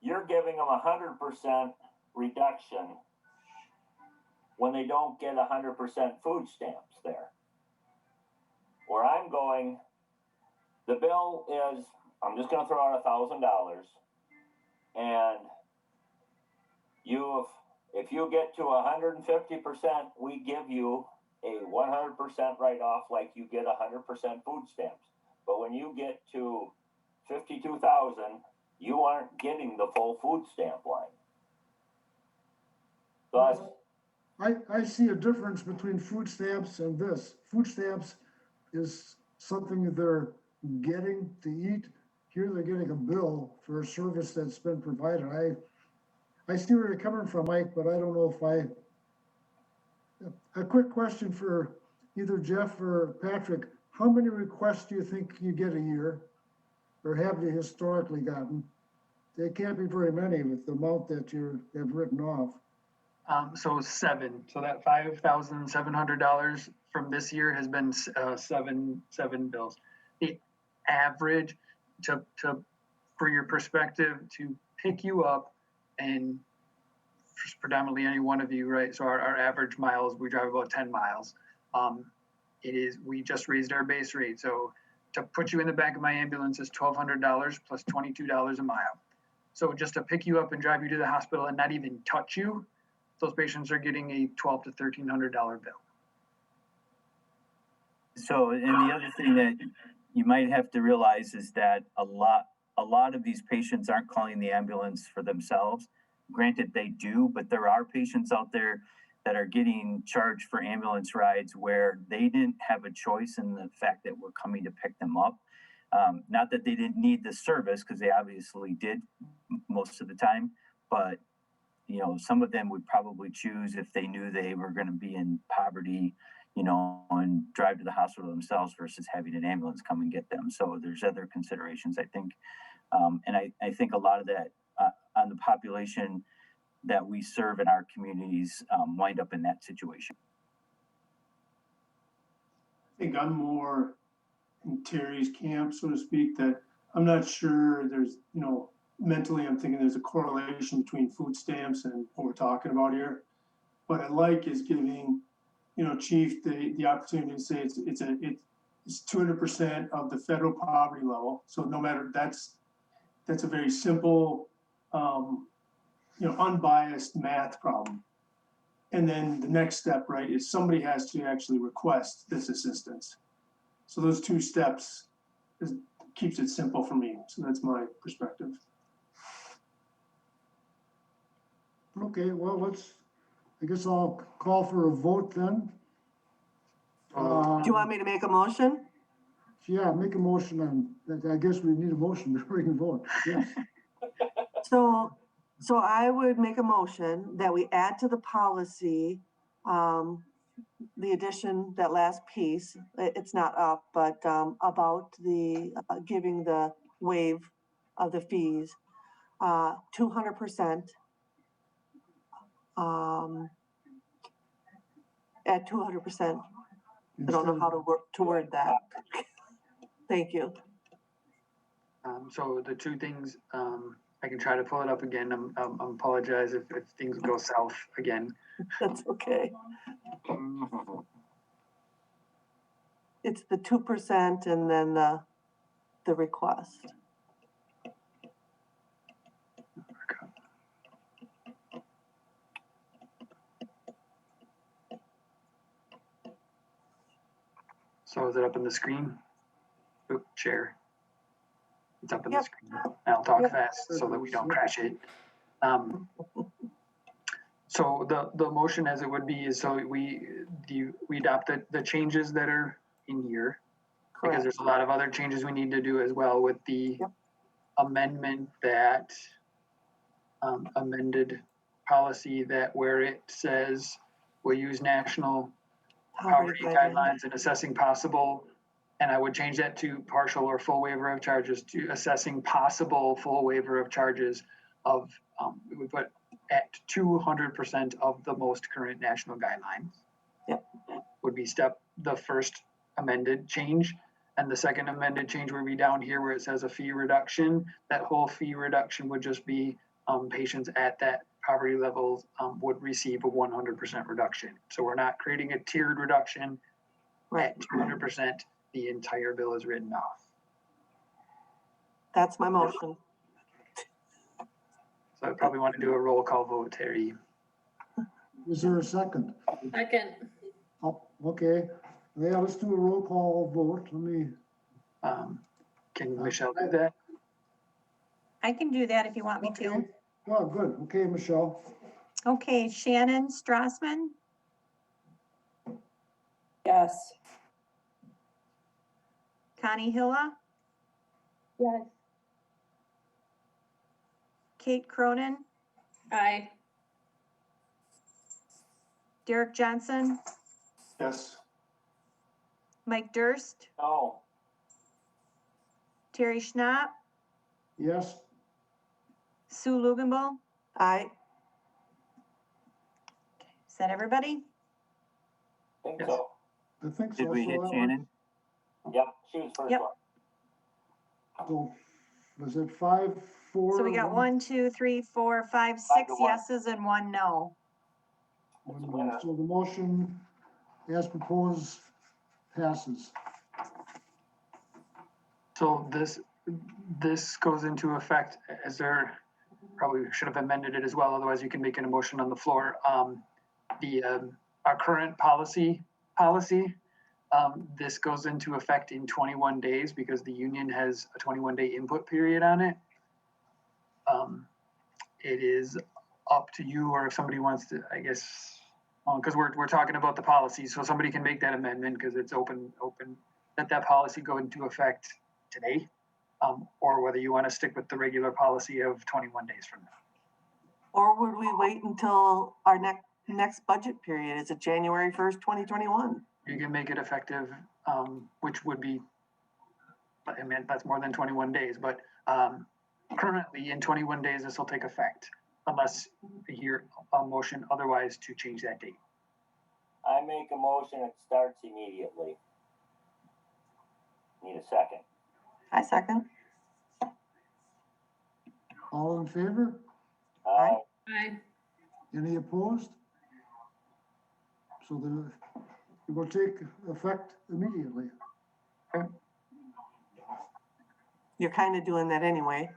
You're giving them 100% reduction when they don't get 100% food stamps there. Where I'm going, the bill is, I'm just gonna throw out $1,000, and if you get to 150%, we give you a 100% write-off like you get 100% food stamps. But when you get to 52,000, you aren't getting the full food stamp line. So I see a difference between food stamps and this. Food stamps is something they're getting to eat. Here they're getting a bill for a service that's been provided. I see where you're coming from, Mike, but I don't know if a quick question for either Jeff or Patrick. How many requests do you think you get a year, or have you historically gotten? They can't be very many with the amount that you have written off. So 7. So that $5,700 from this year has been seven bills. The average, for your perspective, to pick you up, and predominantly any one of you, right? So our average miles, we drive about 10 miles. We just raised our base rate. So to put you in the back of my ambulance is $1,200 plus $22 a mile. So just to pick you up and drive you to the hospital and not even touch you, those patients are getting a $1,200 to $1,300 bill. So, and the other thing that you might have to realize is that a lot of these patients aren't calling the ambulance for themselves. Granted, they do, but there are patients out there that are getting charged for ambulance rides where they didn't have a choice in the fact that we're coming to pick them up. Not that they didn't need the service, because they obviously did most of the time, but you know, some of them would probably choose, if they knew they were going to be in poverty, you know, and drive to the hospital themselves versus having an ambulance come and get them. So there's other considerations, I think. And I think a lot of that on the population that we serve in our communities wind up in that situation. I think I'm more in Terry's camp, so to speak, that I'm not sure there's, you know, mentally I'm thinking there's a correlation between food stamps and what we're talking about here. What I like is giving, you know, Chief the opportunity to say it's 200% of the federal poverty level. So no matter, that's a very simple, you know, unbiased math problem. And then the next step, right, is somebody has to actually request this assistance. So those two steps keeps it simple for me. So that's my perspective. Okay, well, I guess I'll call for a vote then. Do you want me to make a motion? Yeah, make a motion on that. I guess we need a motion before we can vote. Yes. So I would make a motion that we add to the policy, the addition, that last piece, it's not up, but, about the, giving the waive of the fees, 200%. At 200%. I don't know how to word that. Thank you. So the two things, I can try to pull it up again. I apologize if things go south again. That's okay. It's the 2% and then the request. So is it up on the screen? Oop, share. It's up on the Yep. screen. I'll talk Yep. fast so that we don't crash it. So the motion as it would be is so we adopt the changes that are in here. Because Correct. there's a lot of other changes we need to do as well with the Yep. amendment that amended policy that where it says we'll use national poverty guidelines in assessing possible, and I would change that to partial or full waiver of charges to assessing possible full waiver of charges of, we would put at 200% of the most current national guidelines. Yep. Would be the first amended change. And the second amended change would be down here where it says a fee reduction. That whole fee reduction would just be patients at that poverty level would receive a 100% reduction. So we're not creating a tiered reduction. Right. At 200%, the entire bill is written off. That's my motion. So I probably want to do a roll call vote, Terry. Is there a second? Second. Oh, okay. Yeah, let's do a roll call vote. Let me, Can Michelle do that? I can do that if you want me to. okay. Oh, good. Okay, Michelle. Okay, Shannon Strassman, Yes. Connie Hilla, Yes. Kate Cronin, Aye. Derek Johnson, Yes. Mike Durst, No, Terry Schnapp, Yes, Sue Luganbull. Aye. Is that everybody? think Yes. so. I think so. Did we So hit that Shannon? Yep, she was first Yep. one. So was it 5-4? So we got 1, 2, 3, 4, 5, 6 5 to 1. yeses and 1 no. So the motion as proposed passes. So this goes into effect as there, probably should have amended it as well, otherwise you can make an motion on the floor. Our current policy, this goes into effect in 21 days because the union has a 21-day input period on it. It is up to you, or if somebody wants to, I guess, because we're talking about the policy, so somebody can make that amendment because it's open, let that policy go into effect today, or whether you want to stick with the regular policy of 21 days from now. Or would we wait until our next budget period? Is it January 1st, 2021? You can make it effective, which would be, I mean, that's more than 21 days, but currently in 21 days, this will take effect unless you hear a motion otherwise to change that date. I make a motion, it starts immediately. Need a second. I second. All in favor? Aye. Aye. Any opposed? So it will take effect immediately. You're kind of doing that anyway.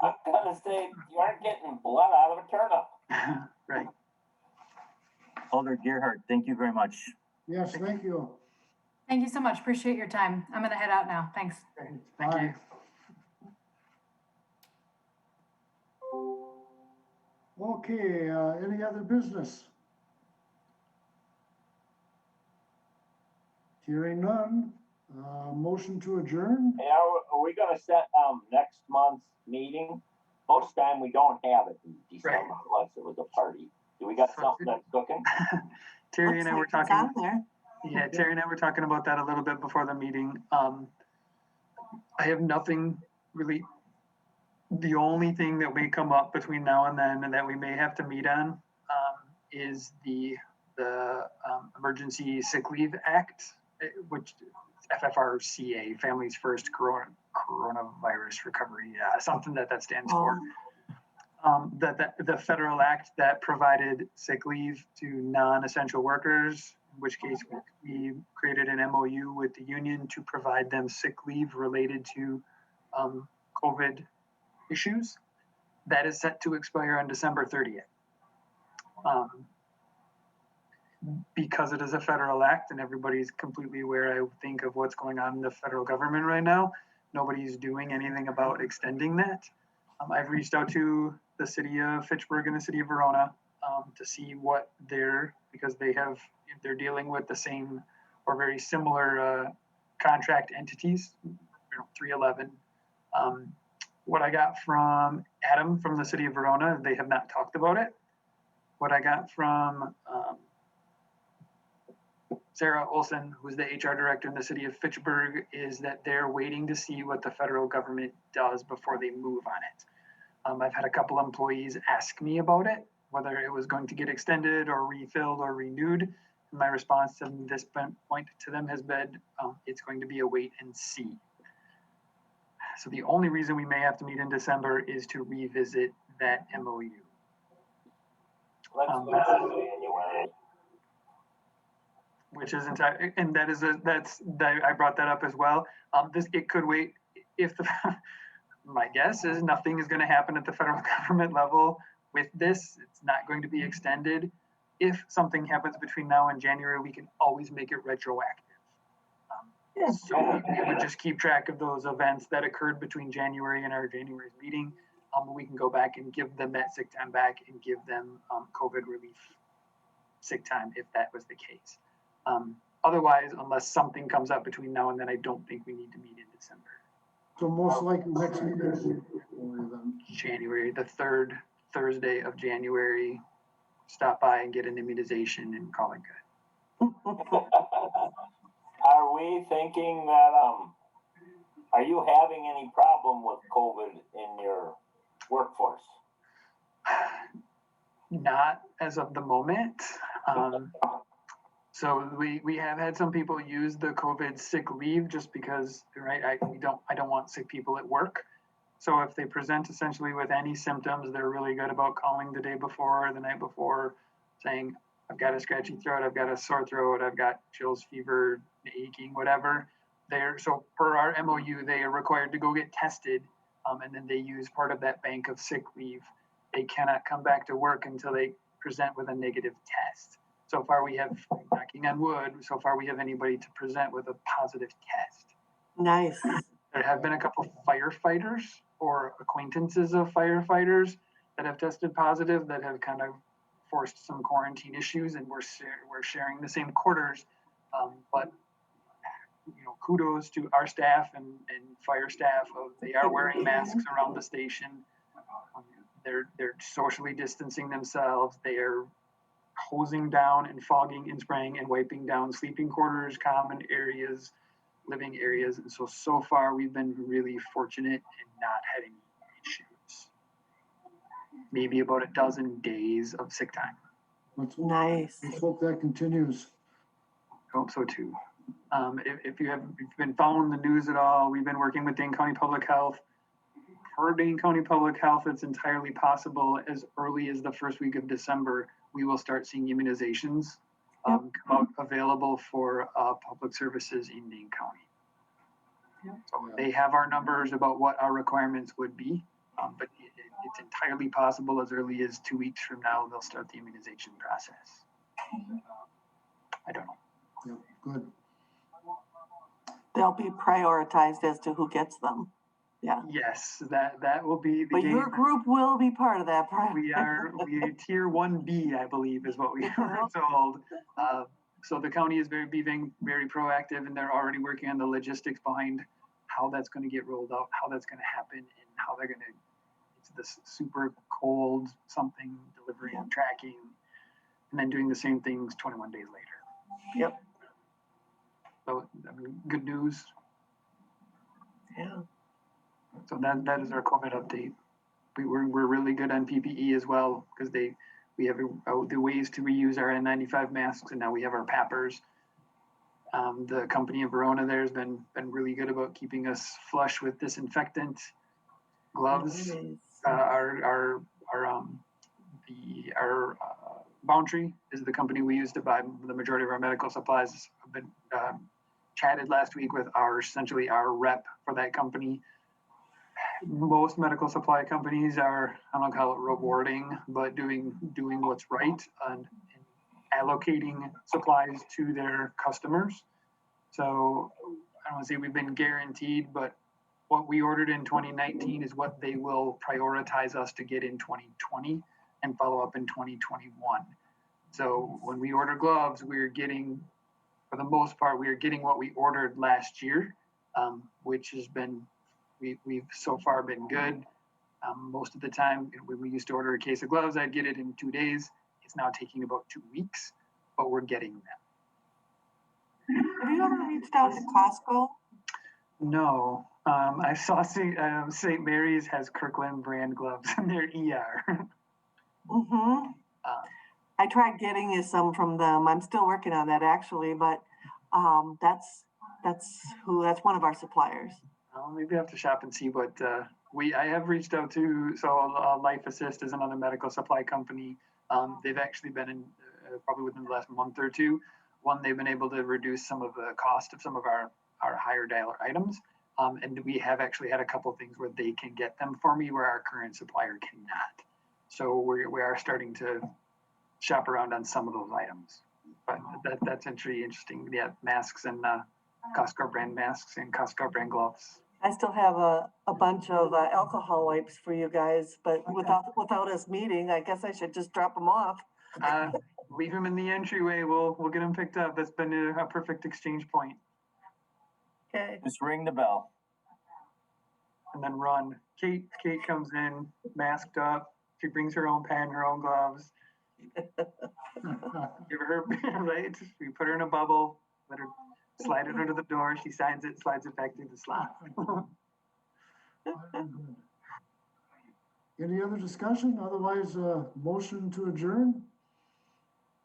I'm gonna say, you aren't getting blood out of a turnip. Right. Alder Gerhart, thank you very much. Yes, thank you. Thank you so much. Appreciate your time. I'm gonna head out now. Thanks. Thank you. Okay, any other business? Hearing none, motion to adjourn? Hey, are we gonna set, next month's meeting? Most time we don't have it in December unless it was a party. Do we got something that's cooking? Terry and I were Looks like it's talking. on there. Yeah, Terry and I were talking about that a little bit before the meeting. I have nothing really. The only thing that may come up between now and then and that we may have to meet on is the Emergency Sick Leave Act, which FFRCA, Families First Coronavirus Recovery, something that stands for. That the federal act that provided sick leave to non-essential workers, in which case we created an MOU with the union to provide them sick leave related to COVID issues. That is set to expire on December 30th. Because it is a federal act and everybody's completely aware, I think, of what's going on in the federal government right now, nobody's doing anything about extending that. I've reached out to the city of Fitchburg and the city of Verona to see what because they're dealing with the same or very similar contract entities, 311. What I got from Adam from the city of Verona, they have not talked about it. What I got from Sarah Olson, who's the HR director in the city of Fitchburg, is that they're waiting to see what the federal government does before they move on it. I've had a couple employees ask me about it, whether it was going to get extended or refilled or renewed. And my response to this point to them has been, it's going to be a wait and see. So the only reason we may have to meet in December is to revisit that MOU. Let's do January. Which is entire, and I brought that up as well. It could wait if my guess is nothing is going to happen at the federal government level with this. It's not going to be extended. If something happens between now and January, we can always make it retroactive. So we would just keep track of those events that occurred between January and our January's meeting. We can go back and give them that sick time back and give them COVID relief sick time if that was the case. Otherwise, unless something comes up between now and then, I don't think we need to meet in December. So most likely next meeting is January then. January, the third Thursday of January, stop by and get an immunization and call it good. Are we thinking that, are you having any problem with COVID in your workforce? Not as of the moment. So we have had some people use the COVID sick leave just because, right? I don't want sick people at work. So if they present essentially with any symptoms, they're really good about calling the day before or the night before, saying, I've got a scratchy throat, I've got a sore throat, I've got chills, fever, aching, whatever. So per our MOU, they are required to go get tested, and then they use part of that bank of sick leave. They cannot come back to work until they present with a negative test. So far we have, knocking on wood, so far we have anybody to present with a positive test. Nice. There have been a couple of firefighters or acquaintances of firefighters that have tested positive that have kind of forced some quarantine issues, and we're sharing the same quarters. But kudos to our staff and fire staff. They are wearing masks around the station. They're socially distancing themselves. They are hosing down and fogging and spraying and wiping down sleeping quarters, common areas, living areas. And so far we've been really fortunate and not had any issues. Maybe about a dozen days of sick time. Nice. Let's hope that continues. I hope so too. If you've been following the news at all, we've been working with Dane County Public Health. Per Dane County Public Health, it's entirely possible as early as the first week of December, we will start seeing immunizations come out available for public services in Dane County. Yep. So they have our numbers about what our requirements would be, but it's entirely possible as early as 2 weeks from now, they'll start the immunization process. I don't know. Yeah, good. They'll be prioritized as to who gets them. Yeah. Yes, that will be the But game. your group will be part of that. We tier 1B, I believe, is what we were told. So the county is being very proactive, and they're already working on the logistics behind how that's going to get rolled out, how that's going to happen, and how they're going to. It's this super cold something delivering, tracking, and then doing the same things 21 days later. Yep. So good news. Yeah. So that is our COVID update. We're really good on PPE as well because we have the ways to reuse our N95 masks, and now we have our PAPRs. The company in Verona there has been really good about keeping us flush with disinfectant, gloves. Our Boundary is the company we use to buy the majority of our medical supplies. I've been chatted last week with essentially our rep for that company. Most medical supply companies are, I don't call it rewarding, but doing what's right and allocating supplies to their customers. So I don't want to say we've been guaranteed, but what we ordered in 2019 is what they will prioritize us to get in 2020 and follow up in 2021. So when we order gloves, we're getting, for the most part, we are getting what we ordered last year, which has been, we've so far been good. Most of the time, when we used to order a case of gloves, I'd get it in 2 days. It's now taking about 2 weeks, but we're getting them. Have you ever reached out to Costco? No, I saw St. Mary's has Kirkland brand gloves in their ER. Mm-hmm. I tried getting you some from them. I'm still working on that actually, but that's one of our suppliers. Maybe I have to shop and see what I have reached out to. So Life Assist is another medical supply company. They've actually been in probably within the last month or two. One, they've been able to reduce some of the cost of some of our higher dollar items. And we have actually had a couple of things where they can get them for me where our current supplier cannot. So we are starting to shop around on some of those items. But that's actually interesting. Yeah, masks and Costco brand masks and Costco brand gloves. I still have a bunch of alcohol wipes for you guys, but without us meeting, I guess I should just drop them off. Leave them in the entryway. We'll get them picked up. That's been a perfect exchange point. Okay. Just ring the bell. And then run. Kate comes in masked up. She brings her own pen, her own gloves. Give her right. We put her in a bubble. Let her slide it under the door. She signs it, slides it back through the slot. Any other discussion? Otherwise, motion to adjourn?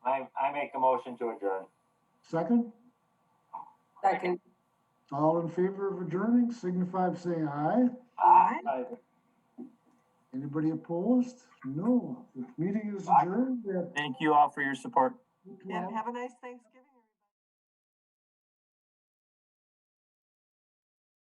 I make a motion to adjourn. Second? Second. All in favor of adjourning, signify by saying aye. Aye. Anybody opposed? No. The meeting is adjourned at Thank you all for your support. And have a nice Thanksgiving.